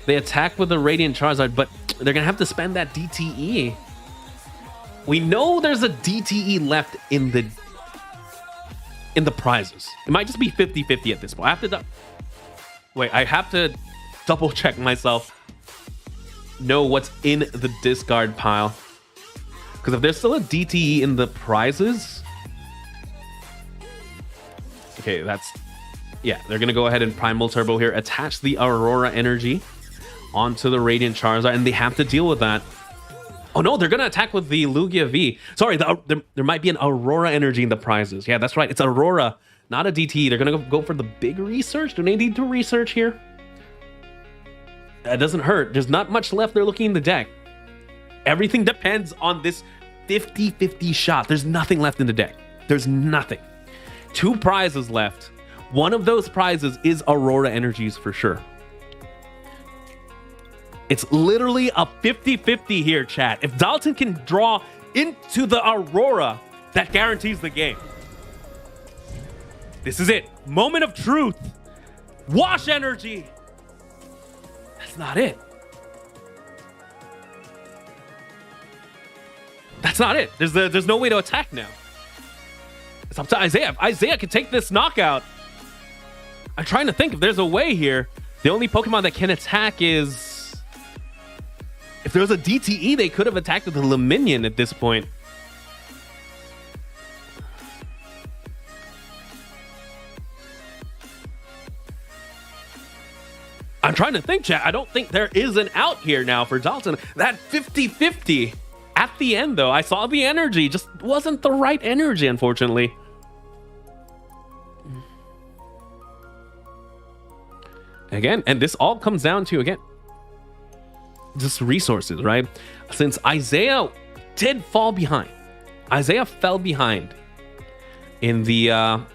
They attack with the Radiant Charizard, but they're going to have to spend that DTE. We know there's a DTE left in the prizes. It might just be 50-50 at this point. I have to double check myself. Know what's in the discard pile. Because if there's still a DTE in the prizes... Okay, yeah, they're going to go ahead and Primal Turbo here. Attach the Aurora energy onto the Radiant Charizard, and they have to deal with that. Oh no, they're going to attack with the Lugia V. Sorry, there might be an Aurora energy in the prizes. Yeah, that's right. It's Aurora, not a DTE. They're going to go for the big research. Do they need to research here? That doesn't hurt. There's not much left. They're looking in the deck. Everything depends on this 50-50 shot. There's nothing left in the deck. There's nothing. 2 prizes left. One of those prizes is Aurora energies for sure. It's literally a 50-50 here, chat. If Dalton can draw into the Aurora, that guarantees the game. This is it. Moment of truth. Wash energy. That's not it. That's not it. There's no way to attack now. It's up to Isaiah. If Isaiah can take this knockout. I'm trying to think if there's a way here. The only Pokemon that can attack is... If there was a DTE, they could have attacked with the Luminion at this point. I'm trying to think, chat. I don't think there is an out here now for Dalton. That 50-50. At the end, though, I saw the energy. Just wasn't the right energy, unfortunately. Again, and this all comes down to, again, just resources, right? Since Isaiah did fall behind. Isaiah fell behind in the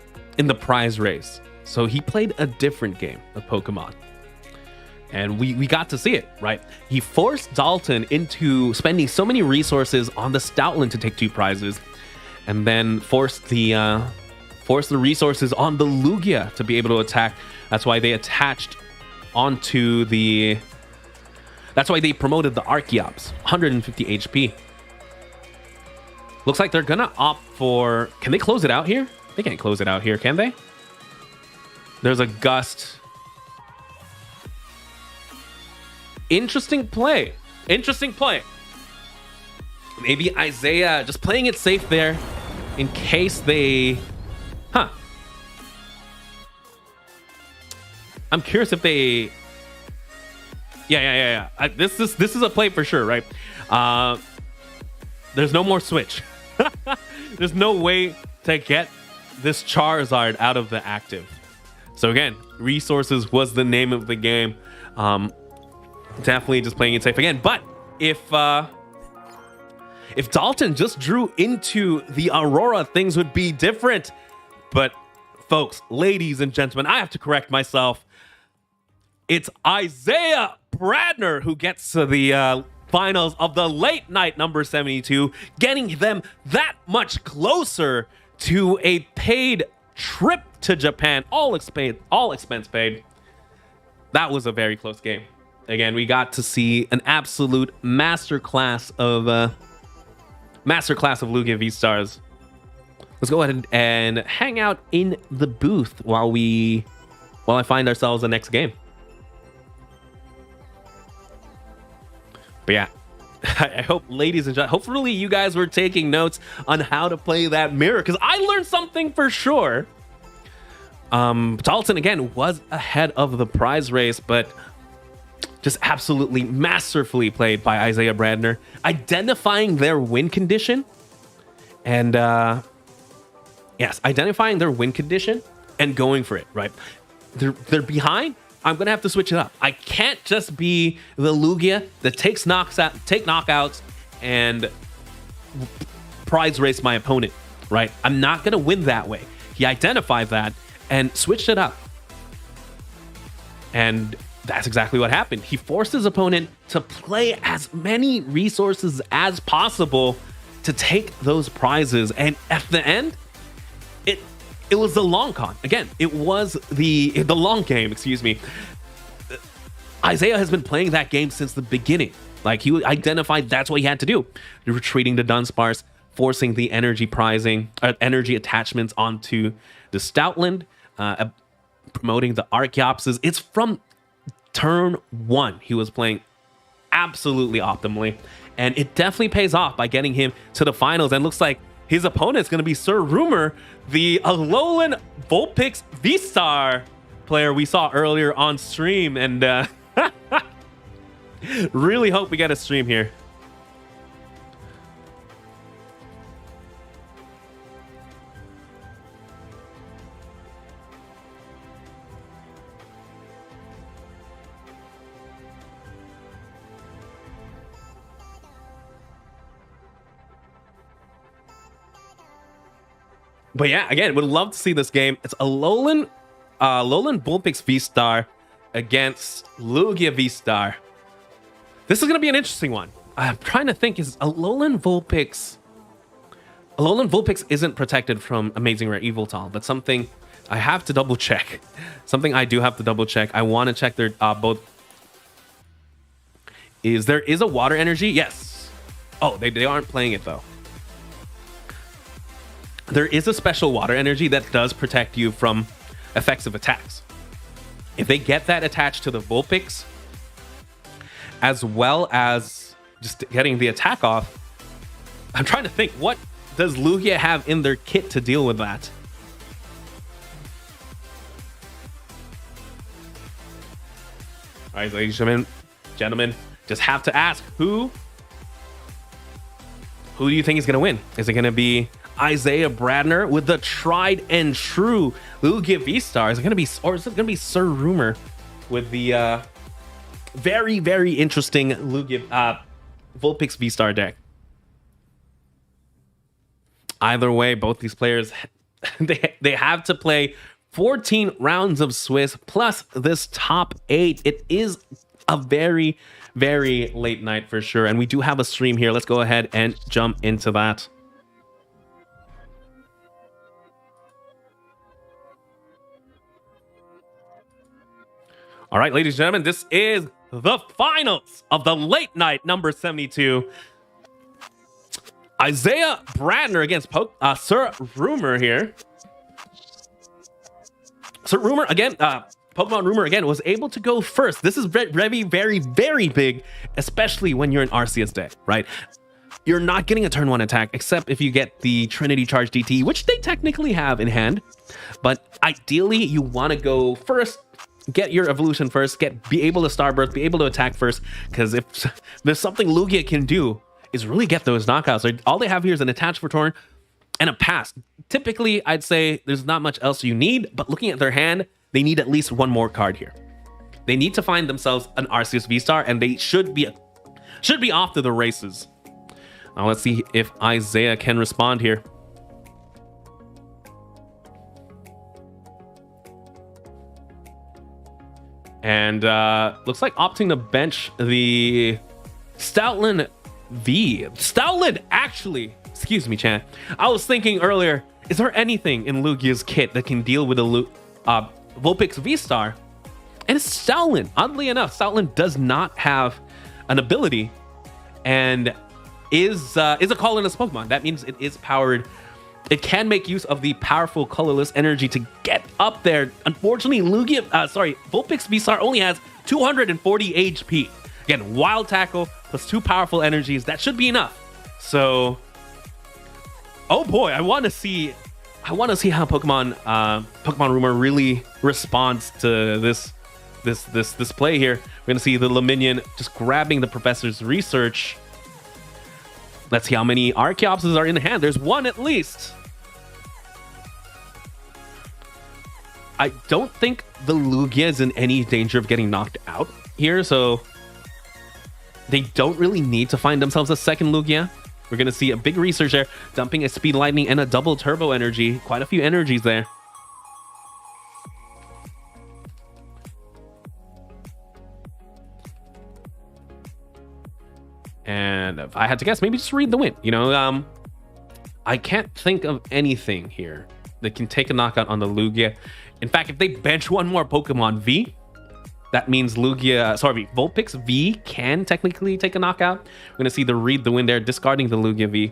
prize race. So he played a different game of Pokemon. And we got to see it, right? He forced Dalton into spending so many resources on the Stoutland to take 2 prizes, and then forced the resources on the Lugia to be able to attack. That's why they attached onto the... That's why they promoted the Archeops, 150 HP. Looks like they're gonna opt for... Can they close it out here? They can't close it out here, can they? There's a Gust. Interesting play. Interesting play. Maybe Isaiah just playing it safe there in case they I'm curious if they. Yeah. This is a play for sure, right? There's no more switch. There's no way to get this Charizard out of the active. So again, resources was the name of the game. Definitely just playing it safe again. But if Dalton just drew into the Aurora, things would be different. But folks, ladies and gentlemen, I have to correct myself. It's Isaiah Bradner who gets to the finals of the late night number 72, getting them that much closer to a paid trip to Japan, all expense paid. That was a very close game. Again, we got to see an absolute masterclass of Lugia V-Stars. Let's go ahead and hang out in the booth while I find ourselves the next game. But yeah, I hope, ladies and gentlemen, hopefully you guys were taking notes on how to play that mirror, because I learned something for sure. Dalton, again, was ahead of the prize race, but just absolutely masterfully played by Isaiah Bradner, identifying their win condition. And identifying their win condition and going for it, right? They're behind. I'm gonna have to switch it up. I can't just be the Lugia that take knockouts and prize race my opponent, right? I'm not gonna win that way. He identified that and switched it up. And that's exactly what happened. He forced his opponent to play as many resources as possible to take those prizes. And at the end, it was the long con. Again, it was the long game, excuse me. Isaiah has been playing that game since the beginning. Like, he identified that's what he had to do. Retreating the Dunsparce, forcing the energy energy attachments onto the Stoutland, promoting the Archeopses. It's from turn 1 he was playing absolutely optimally, and it definitely pays off by getting him to the finals. And looks like his opponent's going to be Sir Rumor, the Alolan Vulpix V-Star player we saw earlier on stream. And really hope we get a stream here. But yeah, again, would love to see this game. It's Alolan Vulpix V-Star against Lugia V-Star. This is going to be an interesting one. I'm trying to think, is Alolan Vulpix isn't protected from Amazing Rare Evoltal, but something I have to double check. Something I do have to double check. I want to check their both. There is a water energy? Yes. Oh, they aren't playing it though. There is a special water energy that does protect you from effects of attacks. If they get that attached to the Vulpix, as well as just getting the attack off, I'm trying to think, what does Lugia have in their kit to deal with that? All right, ladies and gentlemen, just have to ask, who do you think is going to win? Is it going to be Isaiah Bradner with the tried and true Lugia V-Star? Is it going to be, or is it going to be Sir Rumor with the very, very interesting Lugia Vulpix V-Star deck? Either way, both these players, they have to play 14 rounds of Swiss plus this top 8. It is a very, very late night for sure, and we do have a stream here. Let's go ahead and jump into that. All right, ladies and gentlemen, this is the finals of the late night number 72. Isaiah Bradner against Sir Rumor here. Sir Rumor, again, Pokemon Rumor, again, was able to go first. This is very, very, very big, especially when you're in Arceus deck, right? You're not getting a turn 1 attack, except if you get the Trinity Charge DT, which they technically have in hand. But ideally, you want to go first, get your evolution first, be able to starburst, be able to attack first, because if there's something Lugia can do is really get those knockouts. Like, all they have here is an attach for turn and a pass. Typically, I'd say there's not much else you need, but looking at their hand, they need at least one more card here. They need to find themselves an Arceus V-Star, and they should be off to the races. Now let's see if Isaiah can respond here. And looks like opting to bench the Stoutland V. Stoutland, actually, excuse me, Chan. I was thinking earlier, is there anything in Lugia's kit that can deal with a Vulpix V-Star? And it's Stoutland. Oddly enough, Stoutland does not have an ability and is a colorless Pokemon. That means it is powered. It can make use of the powerful colorless energy to get up there. Unfortunately, Vulpix V-Star only has 240 HP. Again, Wild Tackle plus 2 powerful energies. That should be enough. So, oh boy, I want to see how Pokemon Rumor really responds to this play here. We're gonna see the Luminion just grabbing the professor's research. Let's see how many Archeopses are in hand. There's one at least. I don't think the Lugia is in any danger of getting knocked out here, so they don't really need to find themselves a second Lugia. We're gonna see a big research there, dumping a Speed Lightning and a double Turbo Energy. Quite a few energies there. And if I had to guess, maybe just read the wind. You know, I can't think of anything here that can take a knockout on the Lugia. In fact, if they bench one more Pokemon V, that means Vulpix V can technically take a knockout. We're going to see the read the wind there, discarding the Lugia V.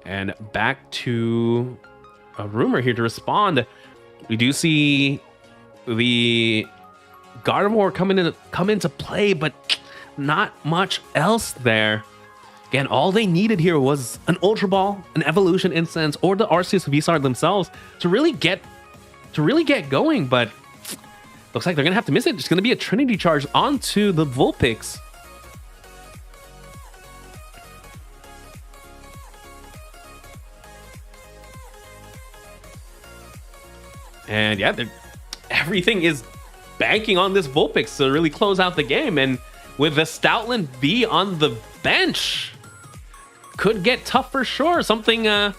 And back to a Rumor here to respond. We do see the Gardevoir come into play, but not much else there. Again, all they needed here was an Ultra Ball, an Evolution Incense, or the Arceus V-Star themselves to really get going, but looks like they're gonna have to miss it. It's gonna be a Trinity Charge onto the Vulpix. And yeah, everything is banking on this Vulpix to really close out the game, and with the Stoutland V on the bench, could get tough for sure. Something I'm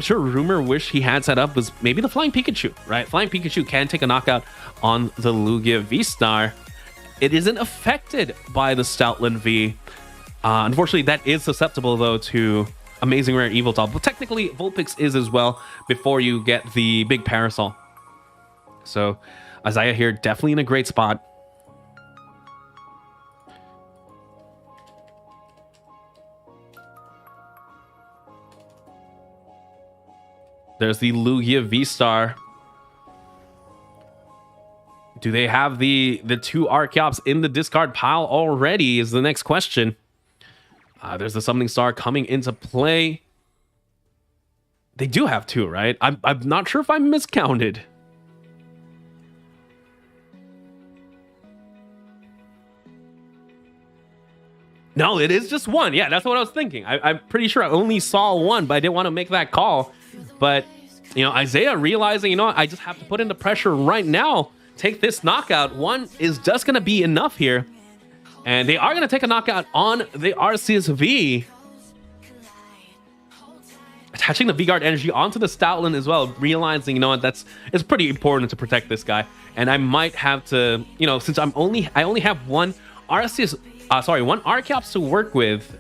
sure Rumor wish he had set up was maybe the Flying Pikachu, right? Flying Pikachu can take a knockout on the Lugia V-Star. It isn't affected by the Stoutland V. Unfortunately, that is susceptible, though, to Amazing Rare Evoltol. But technically, Vulpix is as well before you get the big Parasol. So, Isaiah here definitely in a great spot. There's the Lugia V-Star. Do they have the 2 Archeops in the discard pile already is the next question. There's the Summoning Star coming into play. They do have 2, right? I'm not sure if I miscounted. No, it is just 1. Yeah, that's what I was thinking. I'm pretty sure I only saw 1, but I didn't want to make that call. But, you know, Isaiah realizing, you know what, I just have to put in the pressure right now. Take this knockout. 1 is just going to be enough here. And they are going to take a knockout on the Arceus V. Attaching the V-Guard energy onto the Stoutland as well. Realizing, you know what, it's pretty important to protect this guy. And I might have to, you know, since I only have one Arceus, one Archeops to work with,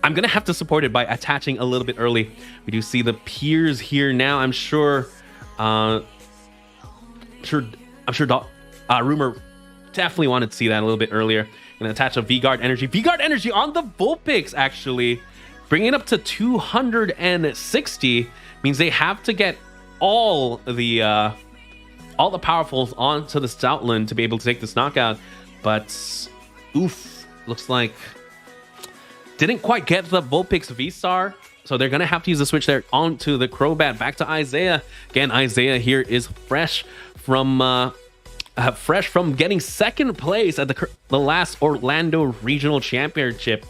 I'm gonna have to support it by attaching a little bit early. We do see the Piers here now. I'm sure Rumor definitely wanted to see that a little bit earlier. Gonna attach a V-Guard energy. V-Guard energy on the Vulpix, actually. Bringing it up to 260 means they have to get all the powerfuls onto the Stoutland to be able to take this knockout. But oof, looks like didn't quite get the Vulpix V-Star, so they're gonna have to use the switch there onto the Crobat. Back to Isaiah again. Isaiah here is fresh from fresh from getting second place at the last Orlando Regional Championship.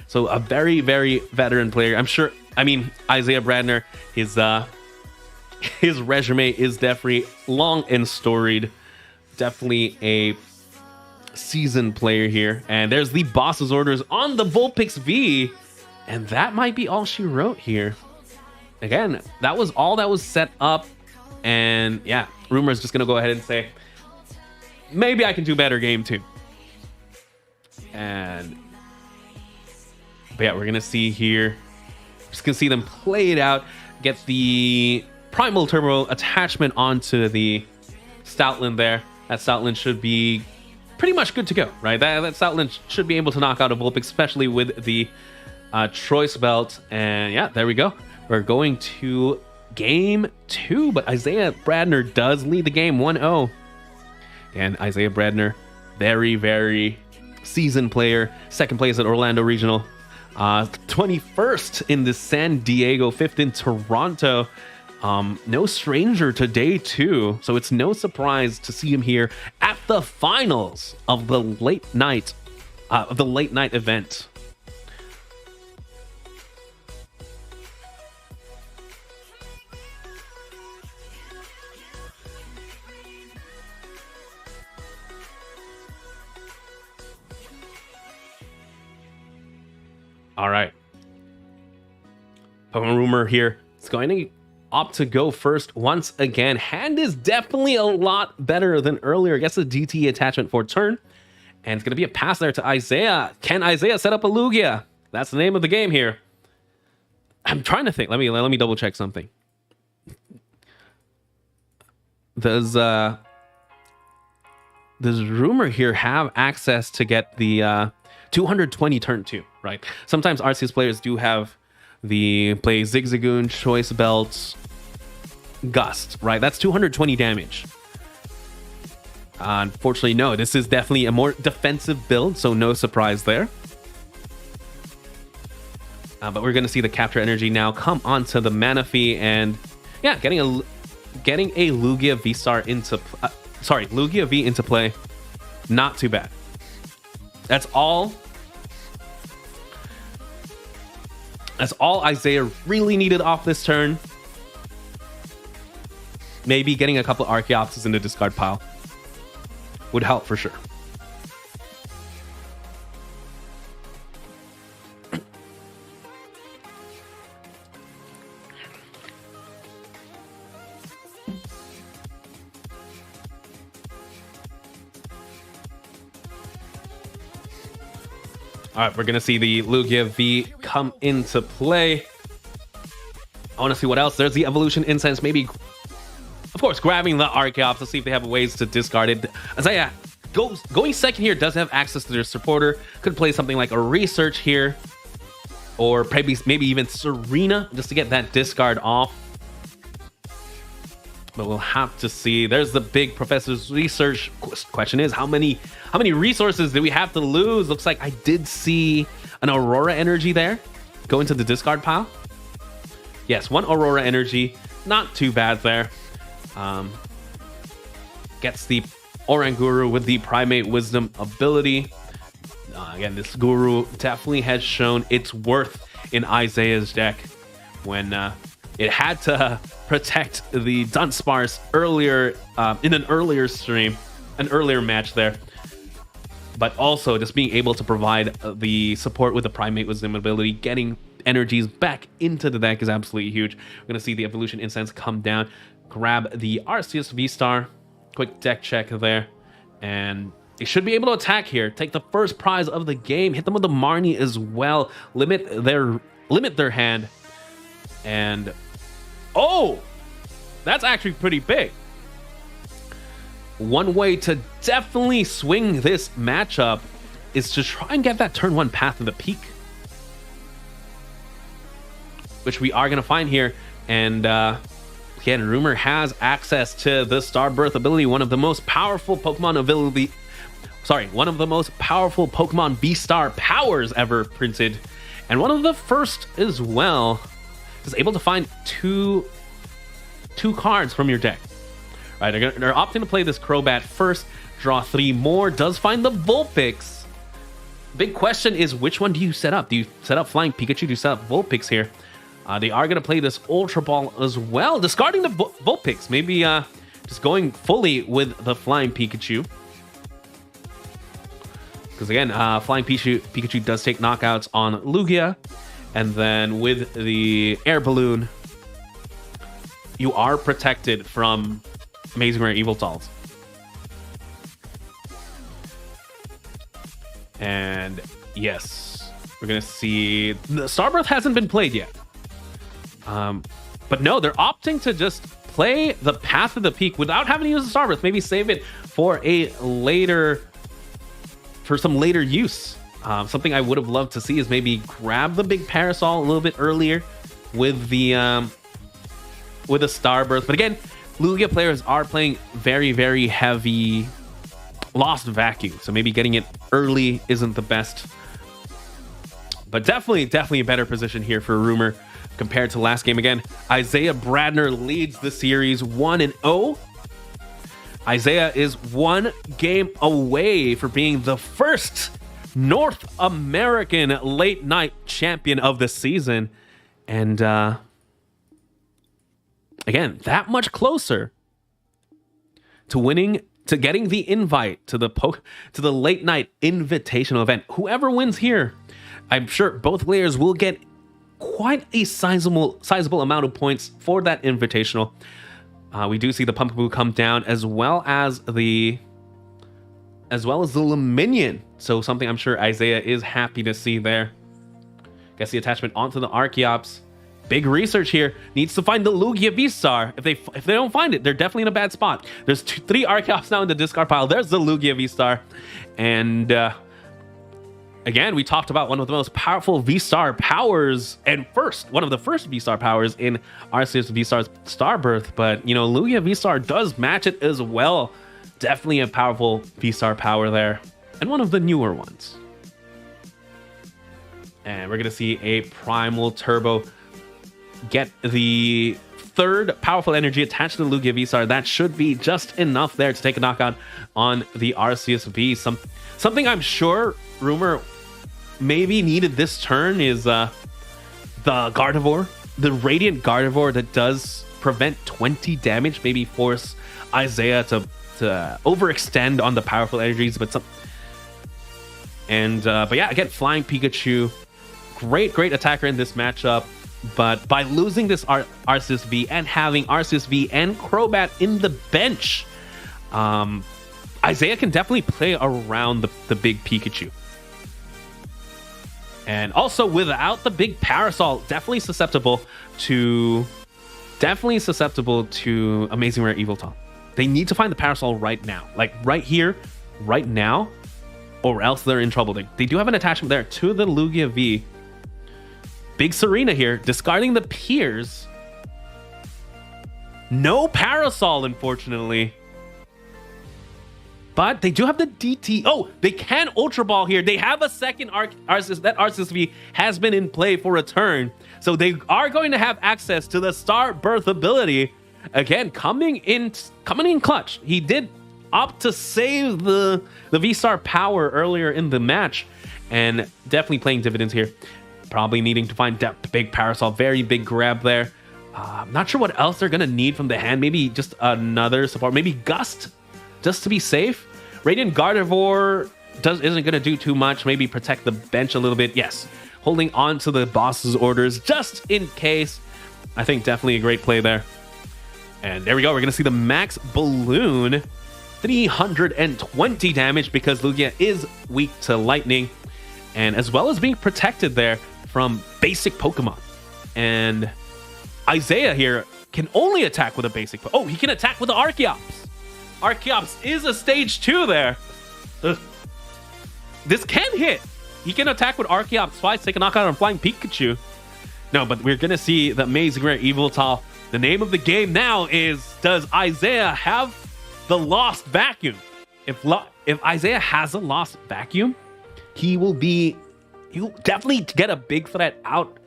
So a very, very veteran player. I'm sure. I mean, Isaiah Bradner, his resume is definitely long and storied. Definitely a seasoned player here. And there's the boss's orders on the Vulpix V, and that might be all she wrote here. Again, that was all that was set up. And yeah, Rahmore is just gonna go ahead and say, maybe I can do better game 2. And but yeah, we're gonna see here, just gonna see them play it out, get the primal turbo attachment onto the Stoutland there. That Stoutland should be pretty much good to go, right? That Stoutland should be able to knock out a Vulpix, especially with the choice belt. And yeah, there we go. We're going to game 2, but Isaiah Bradner does lead the game 1-0. And Isaiah Bradner, very, very seasoned player. Second place at Orlando Regional. 21st in the San Diego, 5th in Toronto. No stranger to day 2, so it's no surprise to see him here at the finals of the late night event. All right, Pokemon Rahmore here. It's going to opt to go first once again. Hand is definitely a lot better than earlier. Gets the DT attachment for turn, and it's going to be a pass there to Isaiah. Can Isaiah set up a Lugia? That's the name of the game here. I'm trying to think. Let me double check something. Does Rahmore here have access to get the 220 turn 2, right? Sometimes RCS players do have the play Zigzagoon, Choice Belts, Gust, right? That's 220 damage. Unfortunately, no. This is definitely a more defensive build, so no surprise there. But we're going to see the Capture Energy now come onto the Manaphy, and yeah, getting a Lugia V-Star into... Lugia V into play. Not too bad. That's all Isaiah really needed off this turn. Maybe getting a couple Archeopsis in the discard pile would help for sure. All right, we're going to see the Lugia V come into play. I want to see what else. There's the Evolution Incense. Maybe, of course, grabbing the Archeops to see if they have ways to discard it. Isaiah going second here does have access to their supporter. Could play something like a Research here. Or maybe even Serena just to get that discard off. But we'll have to see. There's the big Professor's Research. Question is, how many resources do we have to lose? Looks like I did see an Aurora Energy there go into the discard pile. Yes, one Aurora Energy. Not too bad there. Gets the Oranguru with the Primate Wisdom ability. Again, this Guru definitely has shown its worth in Isaiah's deck when it had to protect the Dunsparce earlier in an earlier stream, an earlier match there. But also just being able to provide the support with the Primate Wisdom ability, getting energies back into the deck is absolutely huge. We're going to see the Evolution Incense come down, grab the Arceus V-Star, quick deck check there, and they should be able to attack here, take the first prize of the game, hit them with the Marnie as well, limit their hand, and oh, that's actually pretty big. One way to definitely swing this matchup is to try and get that turn 1 Path of the Peak, which we are going to find here. And again, Rahmore has access to the Starbirth ability, one of the most powerful Pokemon V-Star powers ever printed, and one of the first as well. Is able to find two cards from your deck. right? They're opting to play this Crobat first. Draw 3 more. Does find the Vulpix. Big question is, which one do you set up? Do you set up Flying Pikachu? Do you set up Vulpix here? They are going to play this Ultra Ball as well, discarding the Vulpix. Maybe just going fully with the Flying Pikachu. Because again, Flying Pikachu does take knockouts on Lugia. And then with the Air Balloon, you are protected from Amazing Rare Evoltals. And yes, we're going to see... The Starbirth hasn't been played yet. But no, they're opting to just play the Path of the Peak without having to use the Starbirth. Maybe save it for some later use. Something I would have loved to see is maybe grab the big Parasol a little bit earlier with the Starbirth. But again, Lugia players are playing very, very heavy Lost Vacuum, so maybe getting it early isn't the best. But definitely a better position here for Rumor compared to last game. Again, Isaiah Bradner leads the series 1-0. Isaiah is 1 game away for being the first North American late night champion of the season. And again, that much closer to winning, to getting the invite to the late night invitational event. Whoever wins here, I'm sure both players will get quite a sizable amount of points for that invitational. We do see the Pumpkaboo come down, as well as the Luminion. So something I'm sure Isaiah is happy to see there. Gets the attachment onto the Archeops. Big research here. Needs to find the Lugia V-Star. If they don't find it, they're definitely in a bad spot. There's 3 Archeops now in the discard pile. There's the Lugia V-Star. And again, we talked about one of the most powerful V-Star powers, and one of the first V-Star powers in Arceus V-Star's Starbirth. But, you know, Lugia V-Star does match it as well. Definitely a powerful V-Star power there, and one of the newer ones. And we're going to see a Primal Turbo get the 3rd powerful energy attached to the Lugia V-Star. That should be just enough there to take a knockout on the Arceus V. Something I'm sure Rumor maybe needed this turn is the Gardevoir, the Radiant Gardevoir that does prevent 20 damage, maybe force Isaiah to overextend on the powerful energies. But yeah, again, Flying Pikachu, great attacker in this matchup. But by losing this Arceus V and having Arceus V and Crobat in the bench, Isaiah can definitely play around the big Pikachu. And also, without the big Parasol, definitely susceptible to Amazing Rare Evoltal. They need to find the Parasol right now, like right here, right now, or else they're in trouble. They do have an attachment there to the Lugia V. Big Serena here, discarding the Piers. No Parasol, unfortunately. But they do have the DT. Oh, they can Ultra Ball here. They have a second Arceus. That Arceus V has been in play for a turn. So they are going to have access to the Starbirth ability. Again, coming in clutch. He did opt to save the V-Star power earlier in the match. And definitely playing dividends here. Probably needing to find depth, big Parasol. Very big grab there. Not sure what else they're going to need from the hand. Maybe just another support. Maybe Gust, just to be safe. Radiant Gardevoir isn't going to do too much. Maybe protect the bench a little bit. Yes, holding on to the boss's orders just in case. I think definitely a great play there. And there we go. We're going to see the Max Balloon. 320 damage because Lugia is weak to lightning. And as well as being protected there from basic Pokemon. And Isaiah here can only attack with a basic. Oh, he can attack with the Archeops. Archeops is a stage 2 there. This can hit. He can attack with Archeops twice, take a knockout on Flying Pikachu. No, but we're going to see the Amazing Rare Evoltal. The name of the game now is, does Isaiah have the Lost Vacuum? If Isaiah has a Lost Vacuum, he'll definitely get a big threat out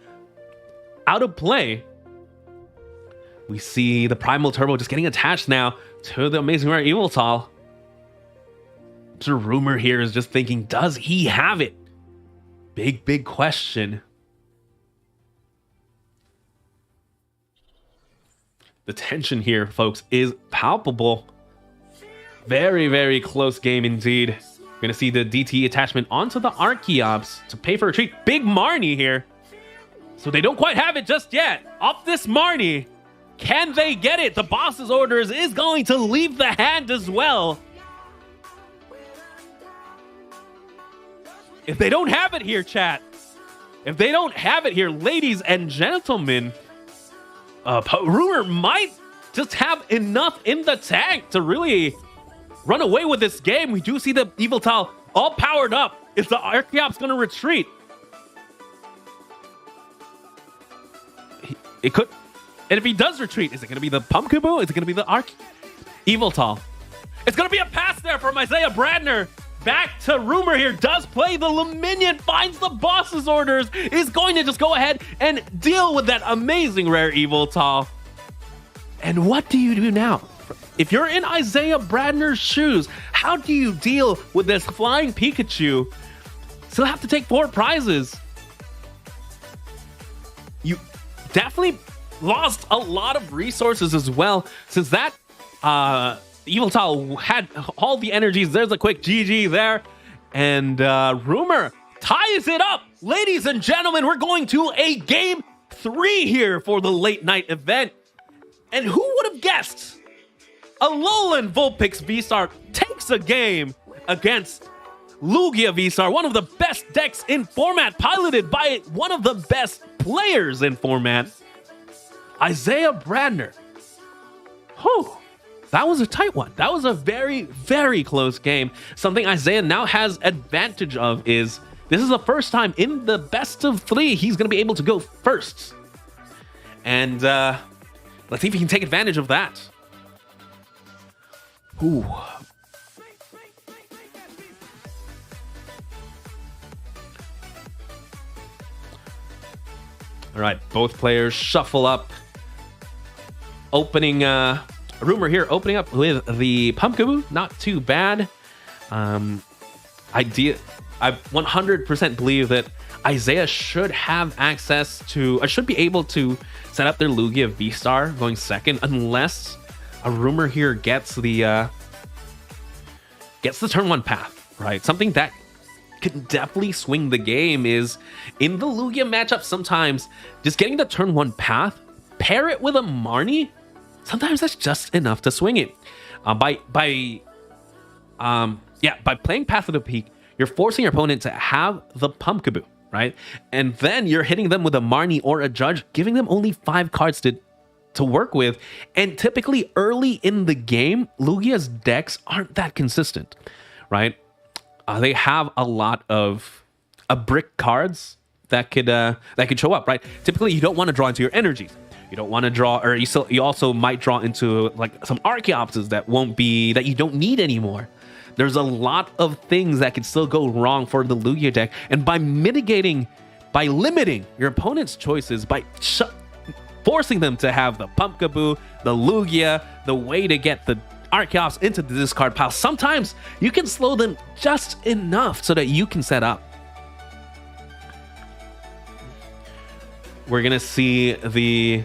of play. We see the Primal Turbo just getting attached now to the amazing rare Eviltal. The rumor here is just thinking, does he have it? Big question. The tension here, folks, is palpable. Very close game indeed. We're gonna see the DT attachment onto the Archeops to pay for retreat. Big Marnie here. So they don't quite have it just yet. Off this Marnie. Can they get it? The boss's orders is going to leave the hand as well. If they don't have it here, chat. If they don't have it here, ladies and gentlemen, Rumor might just have enough in the tank to really run away with this game. We do see the Eviltal all powered up. Is the Archeops going to retreat? It could. And if he does retreat, is it going to be the Pumpkaboo? Is it going to be the Eviltal? It's going to be a pass there from Isaiah Bradner. Back to Rumor here. Does play the Luminion. Finds the boss's orders. Is going to just go ahead and deal with that amazing rare Eviltal. And what do you do now? If you're in Isaiah Bradner's shoes, how do you deal with this flying Pikachu? Still have to take 4 prizes. You definitely lost a lot of resources as well, since that Eviltal had all the energies. There's a quick GG there. And Rumor ties it up. Ladies and gentlemen, we're going to a game 3 here for the late night event. And who would have guessed? Alolan Vulpix V-Star takes a game against Lugia V-Star, one of the best decks in format, piloted by one of the best players in format, Isaiah Bradner. Whew, that was a tight one. That was a very close game. Something Isaiah now has advantage of is this is the first time in the best of 3 he's going to be able to go first. And let's see if he can take advantage of that. Ooh. All right, both players shuffle up. Opening Rumor here, opening up with the Pumpkaboo. Not too bad. I 100% believe that Isaiah should have access to, should be able to set up their Lugia V-Star going second, unless a Rumor here gets the turn 1 path, right? Something that can definitely swing the game is in the Lugia matchup. Sometimes just getting the turn 1 path, pair it with a Marnie, sometimes that's just enough to swing it. By playing Path of the Peak, you're forcing your opponent to have the Pumpkaboo, right? And then you're hitting them with a Marnie or a Judge, giving them only 5 cards to work with. And typically early in the game, Lugia's decks aren't that consistent, right? They have a lot of brick cards that could show up, right? Typically, you don't want to draw into your energies. You don't want to draw, or you also might draw into like some Archeopses that you don't need anymore. There's a lot of things that could still go wrong for the Lugia deck, and by limiting your opponent's choices, by forcing them to have the Pumpkaboo, the Lugia, the way to get the Archeops into the discard pile, sometimes you can slow them just enough so that you can set up. We're gonna see the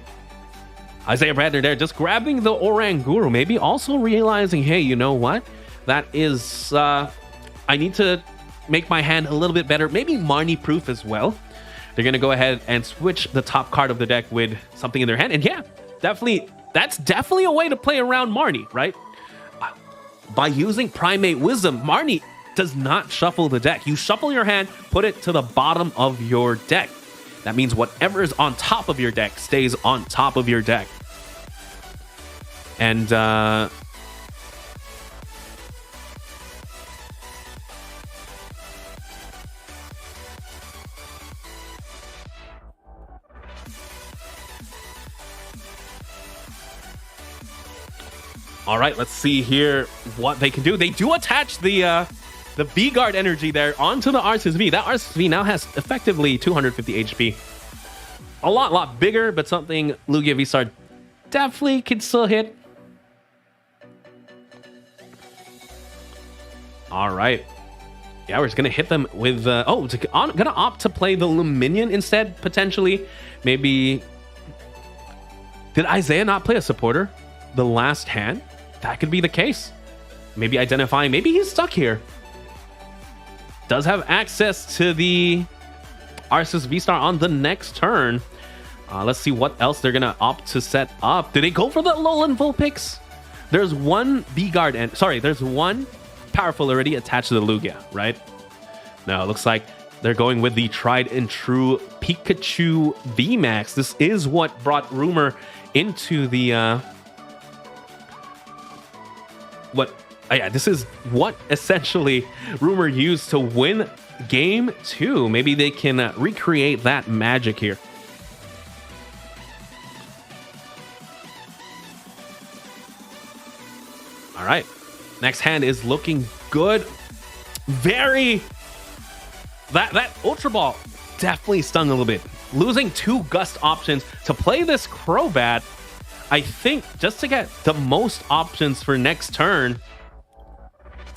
Isaiah Bradner there just grabbing the Oranguru, maybe also realizing, hey, you know what? That is, I need to make my hand a little bit better, maybe Marnie proof as well. They're gonna go ahead and switch the top card of the deck with something in their hand, and yeah, that's definitely a way to play around Marnie, right? By using Primate Wisdom, Marnie does not shuffle the deck. You shuffle your hand, put it to the bottom of your deck. That means whatever is on top of your deck stays on top of your deck. And all right, let's see here what they can do. They do attach the V-Guard energy there onto the RSV. That RSV now has effectively 250 HP. A lot bigger, but something Lugia V-Star definitely can still hit. All right. Yeah, we're just gonna hit them with gonna opt to play the Luminion instead, potentially. Maybe did Isaiah not play a supporter the last hand? That could be the case. Maybe identifying, maybe he's stuck here. Does have access to the Arceus V-Star on the next turn. Let's see what else they're gonna opt to set up. Did they go for the Alolan Vulpix? There's one B-Guard and there's one powerful already attached to the Lugia, right? No, it looks like they're going with the tried and true Pikachu VMAX. This is what brought Rumor into the this is what essentially Rumor used to win game 2. Maybe they can recreate that magic here. All right, next hand is looking good. That Ultra Ball definitely stung a little bit. Losing 2 Gust options to play this Crobat, I think just to get the most options for next turn.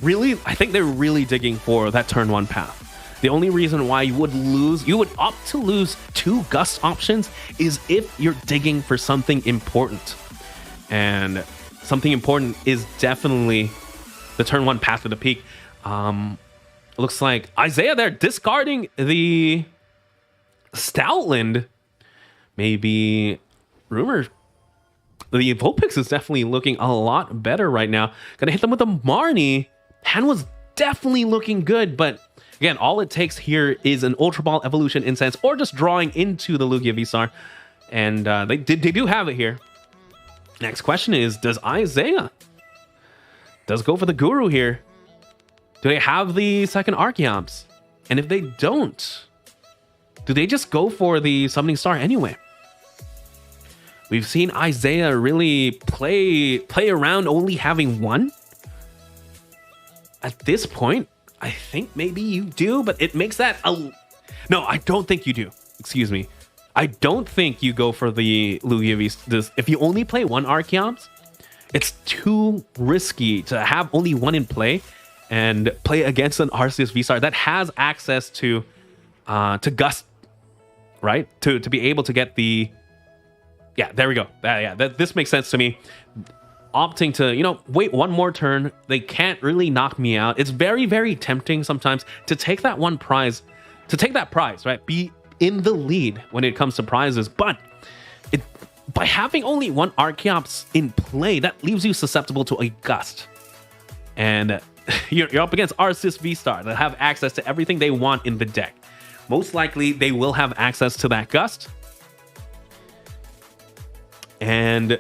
Really, I think they're really digging for that turn 1 path. The only reason why you would opt to lose 2 Gust options is if you're digging for something important. And something important is definitely the turn 1 path to the peak. Looks like Isaiah there discarding the Stoutland. Maybe Rumor. The Vulpix is definitely looking a lot better right now. Gonna hit them with the Marnie. Hand was definitely looking good, but again, all it takes here is an Ultra Ball Evolution Incense or just drawing into the Lugia V-Star. And they do have it here. Next question is, does Isaiah go for the Guru here? Do they have the second Archeops? And if they don't, do they just go for the Summoning Star anyway? We've seen Isaiah really play around only having one. At this point, I think maybe you do, but it makes that no, I don't think you do. Excuse me. I don't think you go for the Lugia V. If you only play one Archeops, it's too risky to have only one in play and play against an Arceus V-Star that has access to Gust, right? To be able to get the... Yeah, there we go. This makes sense to me. Opting to, wait one more turn. They can't really knock me out. It's very, very tempting sometimes to take that one prize, right? Be in the lead when it comes to prizes. But by having only one Archeops in play, that leaves you susceptible to a Gust. And you're up against Arceus V-Star that have access to everything they want in the deck. Most likely, they will have access to that Gust. And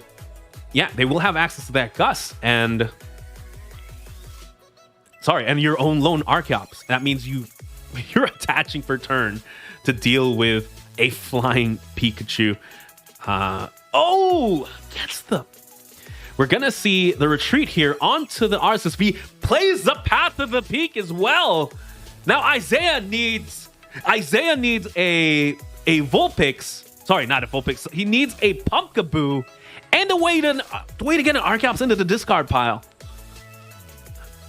yeah, they will have access to that Gust and your own lone Archeops. That means you're attaching for turn to deal with a flying Pikachu. We're gonna see the retreat here onto the Arceus V. Plays the path of the peak as well. Now Isaiah needs a Vulpix. Sorry, not a Vulpix. He needs a Pumpkaboo and a way to get an Archeops into the discard pile.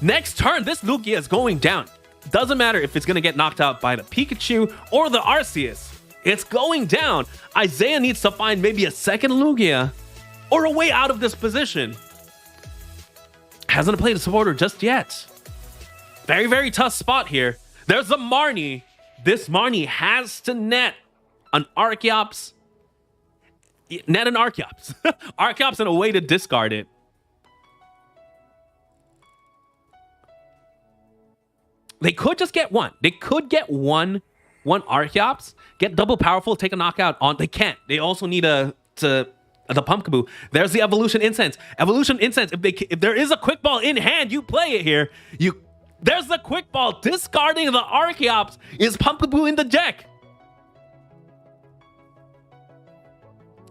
Next turn, this Lugia is going down. Doesn't matter if it's going to get knocked out by the Pikachu or the Arceus. It's going down. Isaiah needs to find maybe a second Lugia or a way out of this position. Hasn't played a supporter just yet. Very, very tough spot here. There's a Marnie. This Marnie has to net an Archeops. Net an Archeops. Archeops and a way to discard it. They could just get one. They could get one Archeops, get double powerful, take a knockout on. They can't. They also need the Pumpkaboo. There's the Evolution Incense. Evolution Incense. If there is a Quick Ball in hand, you play it here. There's the Quick Ball. Discarding the Archeops is Pumpkaboo in the deck.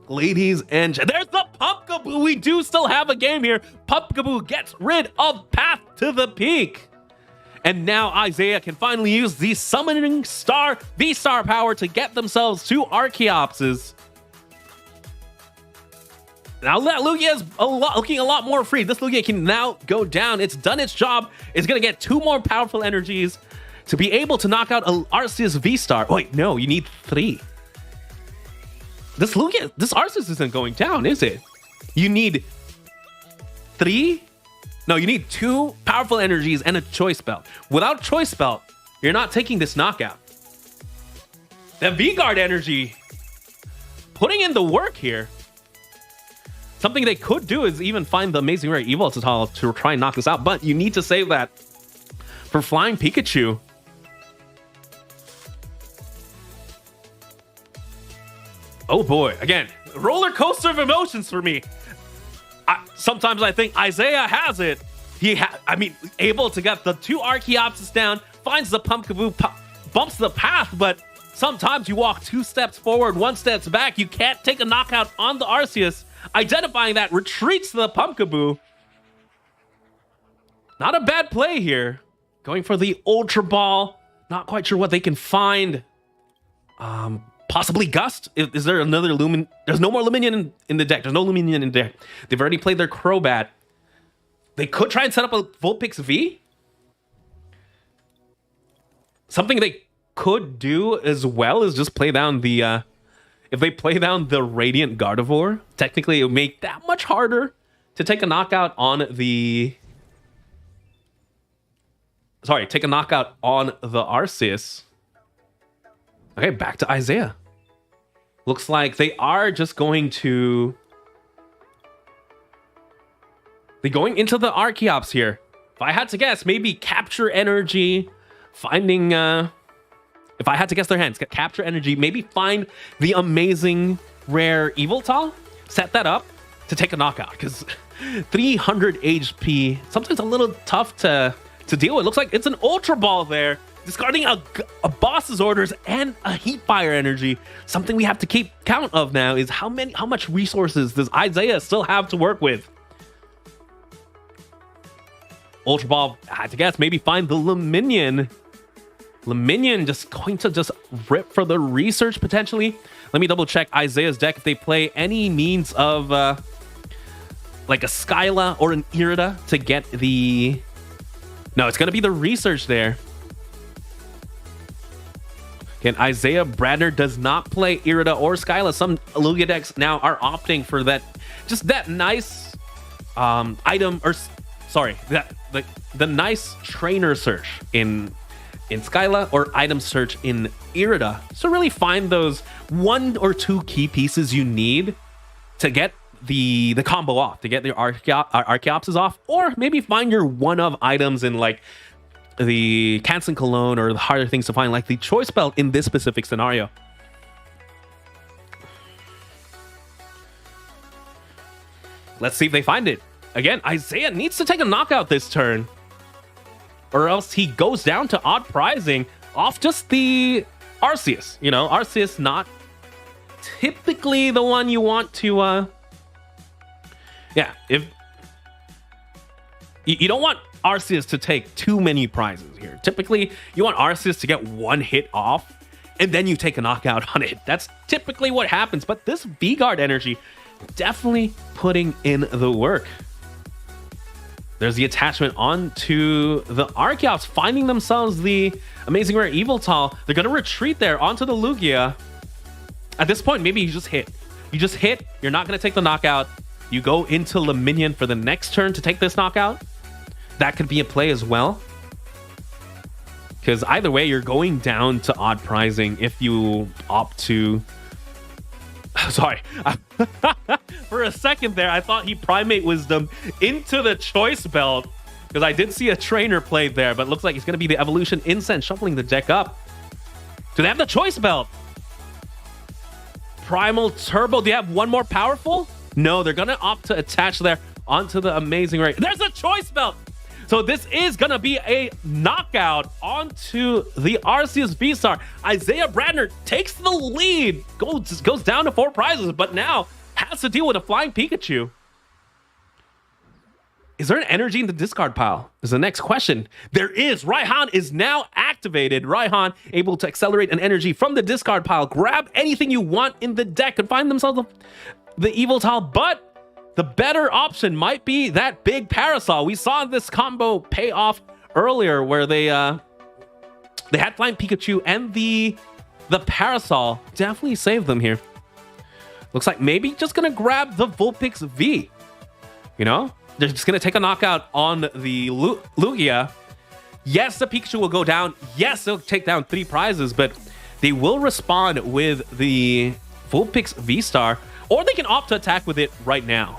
Ladies and gentlemen, there's the Pumpkaboo. We do still have a game here. Pumpkaboo gets rid of Path to the Peak. And now Isaiah can finally use the Summoning Star V-Star power to get themselves two Archeopses. Now that Lugia is looking a lot more free. This Lugia can now go down. It's done its job. It's going to get 2 more powerful energies to be able to knock out Arceus V-Star. Wait, no, you need 3. This Lugia, this Arceus isn't going down, is it? You need 3? No, you need 2 powerful energies and a choice belt. Without choice belt, you're not taking this knockout. The V-Guard energy, putting in the work here. Something they could do is even find the amazing rare Evoltile to try and knock this out, but you need to save that for Flying Pikachu. Oh boy, again, roller coaster of emotions for me. Sometimes I think Isaiah has it. Able to get the 2 Archeopsis down, finds the Pumpkaboo, bumps the path, but sometimes you walk 2 steps forward, 1 step back. You can't take a knockout on the Arceus. Identifying that, retreats to the Pumpkaboo. Not a bad play here. Going for the Ultra Ball. Not quite sure what they can find. Possibly Gust. Is there another Lumin? There's no more Luminion in the deck. There's no Luminion in the deck. They've already played their Crobat. They could try and set up a Vulpix V. Something they could do as well is just play down the... if they play down the Radiant Gardevoir, technically it would make that much harder to take a knockout on the... Sorry, take a knockout on the Arceus. Okay, back to Isaiah. Looks like they are just going to... They're going into the Archeops here. If I had to guess, maybe Capture Energy, finding... If I had to guess their hands, Capture Energy, maybe find the amazing rare Evoltile, set that up to take a knockout, because 300 HP, sometimes a little tough to deal with. Looks like it's an Ultra Ball there, discarding a boss's orders and a Heat Fire energy. Something we have to keep count of now is how much resources does Isaiah still have to work with. Ultra Ball, I had to guess, maybe find the Luminion. Luminion just going to just rip for the research potentially. Let me double check Isaiah's deck if they play any means of like a Skyla or an Irida to get the... No, it's going to be the research there. Again, Isaiah Bradner does not play Irida or Skyla. Some Lugia decks now are opting for that, just that nice item, or sorry, that the nice trainer search in Skyla or item search in Irida. So really find those 1 or 2 key pieces you need to get the combo off, to get the Archeopsis off, or maybe find your one-of items in like the Canson Cologne or the harder things to find, like the Choice Belt in this specific scenario. Let's see if they find it. Again, Isaiah needs to take a knockout this turn, or else he goes down to odd pricing off just the Arceus. You know, Arceus not typically the one you want to... Yeah, if... You don't want Arceus to take too many prizes here. Typically, you want Arceus to get 1 hit off, and then you take a knockout on it. That's typically what happens, but this V-Guard energy definitely putting in the work. There's the attachment onto the Archeops, finding themselves the amazing rare Evoltile. They're going to retreat there onto the Lugia. At this point, maybe you just hit. You just hit. You're not going to take the knockout. You go into Luminion for the next turn to take this knockout. That could be a play as well, because either way, you're going down to odd pricing if you opt to... Sorry. For a second there, I thought he Primate Wisdom into the Choice Belt, because I did see a trainer played there, but it looks like it's going to be the Evolution Incense, shuffling the deck up. Do they have the Choice Belt? Primal Turbo. Do you have 1 more powerful? No, they're going to opt to attach there onto the amazing rare. There's a Choice Belt! So this is going to be a knockout onto the Arceus V-Star. Isaiah Bradner takes the lead, goes down to 4 prizes, but now has to deal with a Flying Pikachu. Is there an energy in the discard pile? Is the next question. There is. Raihan is now activated. Raihan able to accelerate an energy from the discard pile. Grab anything you want in the deck and find themselves the Evoltile, but the better option might be that big Parasol. We saw this combo pay off earlier where they had Flying Pikachu and the Parasol definitely saved them here. Looks like maybe just gonna grab the Vulpix V. You know, they're just gonna take a knockout on the Lugia. Yes, the Pikachu will go down. Yes, they'll take down 3 prizes, but they will respond with the Vulpix V-Star, or they can opt to attack with it right now.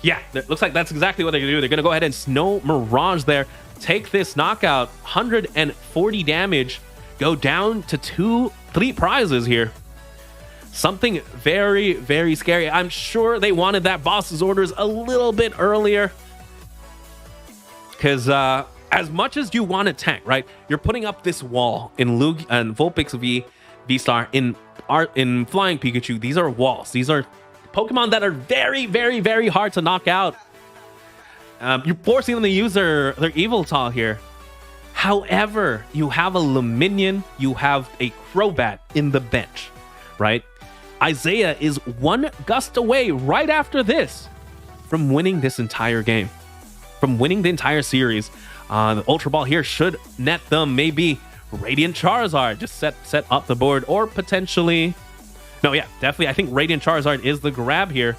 Yeah, it looks like that's exactly what they're gonna do. They're gonna go ahead and Snow Mirage there, take this knockout, 140 damage, go down to 3 prizes here. Something very, very scary. I'm sure they wanted that boss's orders a little bit earlier. Because as much as you want to tank, right? You're putting up this wall in Vulpix V-Star, in Flying Pikachu. These are walls. These are Pokemon that are very, very, very hard to knock out. You're forcing them to use their Evoltal here. However, you have a Luminion, you have a Crobat in the bench, right? Isaiah is 1 gust away right after this from winning this entire game, from winning the entire series. The Ultra Ball here should net them maybe Radiant Charizard, just set up the board, or potentially... No, yeah, definitely. I think Radiant Charizard is the grab here.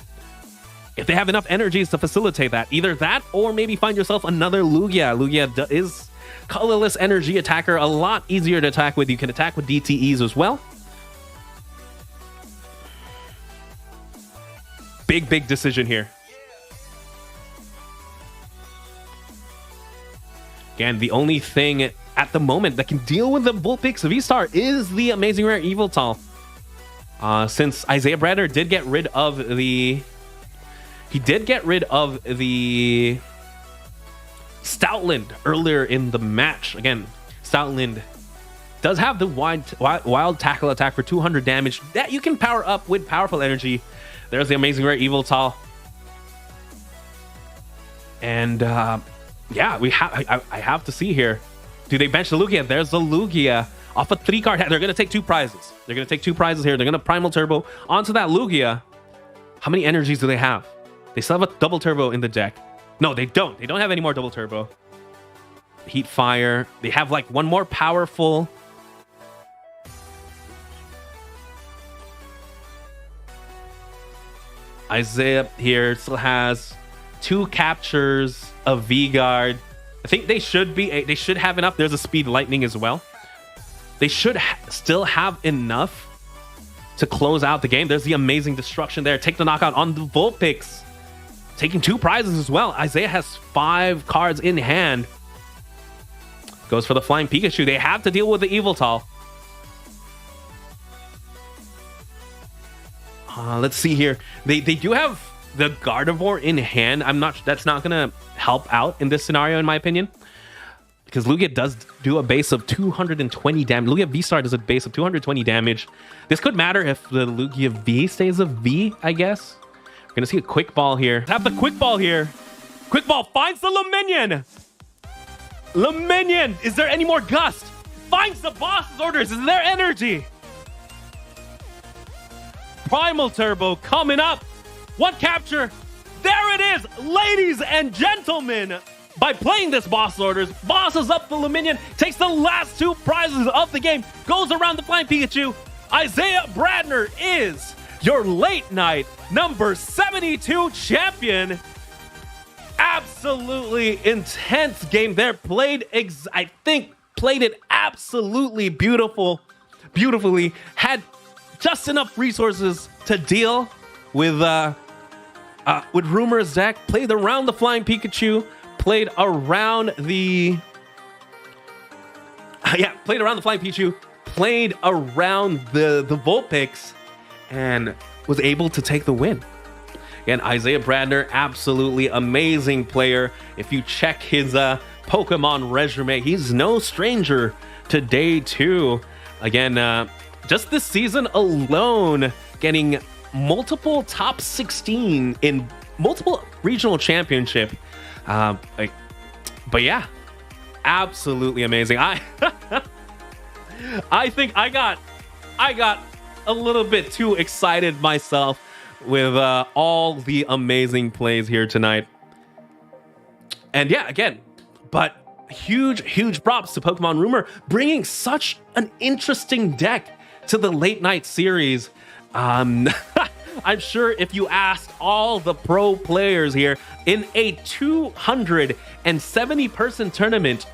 If they have enough energies to facilitate that, either that or maybe find yourself another Lugia. Lugia is colorless energy attacker, a lot easier to attack with. You can attack with DTEs as well. Big decision here. Again, the only thing at the moment that can deal with the Vulpix V-Star is the Amazing Rare Evoltal. Since Isaiah Bradner did get rid of the... He did get rid of the Stoutland earlier in the match. Again, Stoutland does have the wild tackle attack for 200 damage that you can power up with powerful energy. There's the Amazing Rare Evoltal. And yeah, I have to see here. Do they bench the Lugia? There's the Lugia off a 3-card hat. They're going to take 2 prizes. They're going to take 2 prizes here. They're going to Primal Turbo onto that Lugia. How many energies do they have? They still have a Double Turbo in the deck. No, they don't. They don't have any more Double Turbo. Heat Fire. They have like 1 more powerful... Isaiah here still has 2 captures, a V-Guard. I think they should have enough. There's a Speed Lightning as well. They should still have enough to close out the game. There's the Amazing Destruction there. Take the knockout on the Vulpix. Taking 2 prizes as well. Isaiah has 5 cards in hand. Goes for the Flying Pikachu. They have to deal with the Evoltal. Let's see here. They do have the Gardevoir in hand. That's not gonna help out in this scenario, in my opinion, because Lugia does do a base of 220 damage. Lugia V-Star does a base of 220 damage. This could matter if the Lugia V stays a V, I guess. We're gonna see a Quick Ball here. Have the Quick Ball here. Quick Ball finds the Luminion. Luminion, is there any more Gust? Finds the boss's orders. Is there energy? Primal Turbo coming up. 1 capture. There it is, ladies and gentlemen. By playing this boss orders, bosses up the Luminion, takes the last 2 prizes of the game, goes around the Flying Pikachu. Isaiah Bradner is your late night number 72 champion. Absolutely intense game there. Played it absolutely beautifully. Had just enough resources to deal with Rumor's deck. Played around the Flying Pikachu. Played around the Flying Pikachu. Played around the Vulpix, and was able to take the win. Again, Isaiah Bradner, absolutely amazing player. If you check his Pokemon resume, he's no stranger to day 2. Again, just this season alone, getting multiple top 16 in multiple regional championship. But yeah, absolutely amazing. I think I got a little bit too excited myself with all the amazing plays here tonight. And yeah, again, but huge props to Pokemon Rumor bringing such an interesting deck to the late night series. I'm sure if you asked all the pro players here in a 270 person tournament,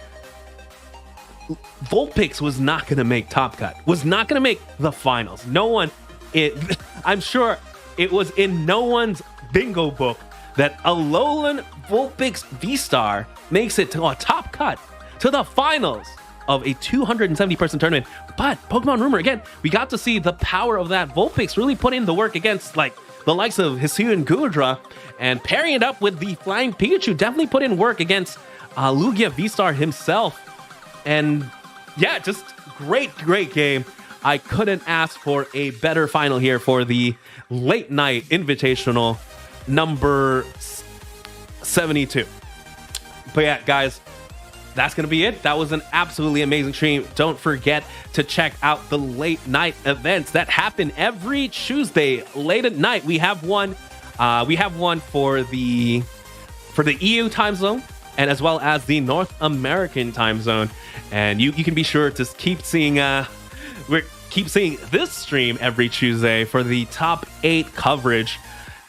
Vulpix was not going to make top cut, was not going to make the finals. No one, I'm sure it was in no one's bingo book that Alolan Vulpix V-Star makes it to a top cut to the finals of a 270 person tournament. But Pokemon Rumor, again, we got to see the power of that Vulpix really put in the work against like the likes of Hisuian Gudra, and pairing it up with the Flying Pikachu definitely put in work against Lugia V-Star himself. And yeah, just great game. I couldn't ask for a better final here for the late night invitational number 72. But yeah, guys, that's going to be it. That was an absolutely amazing stream. Don't forget to check out the late night events that happen every Tuesday late at night. We have one for the EU time zone, and as well as the North American time zone. And you can be sure to keep seeing this stream every Tuesday for the top 8 coverage.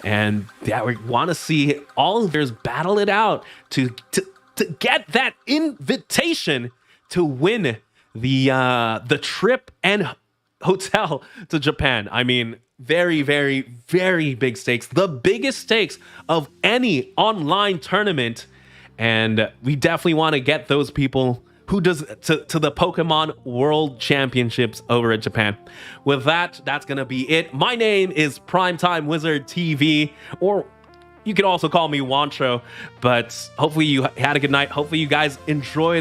And yeah, we want to see all of theirs battle it out to get that invitation to win the trip and hotel to Japan. I mean, very big stakes, the biggest stakes of any online tournament. And we definitely want to get those people who does to the Pokemon World Championships over at Japan. With that, that's gonna be it. My name is PrimeTimeWizardTv, or you could also call me Wancho. But hopefully you had a good night. Hopefully you guys enjoyed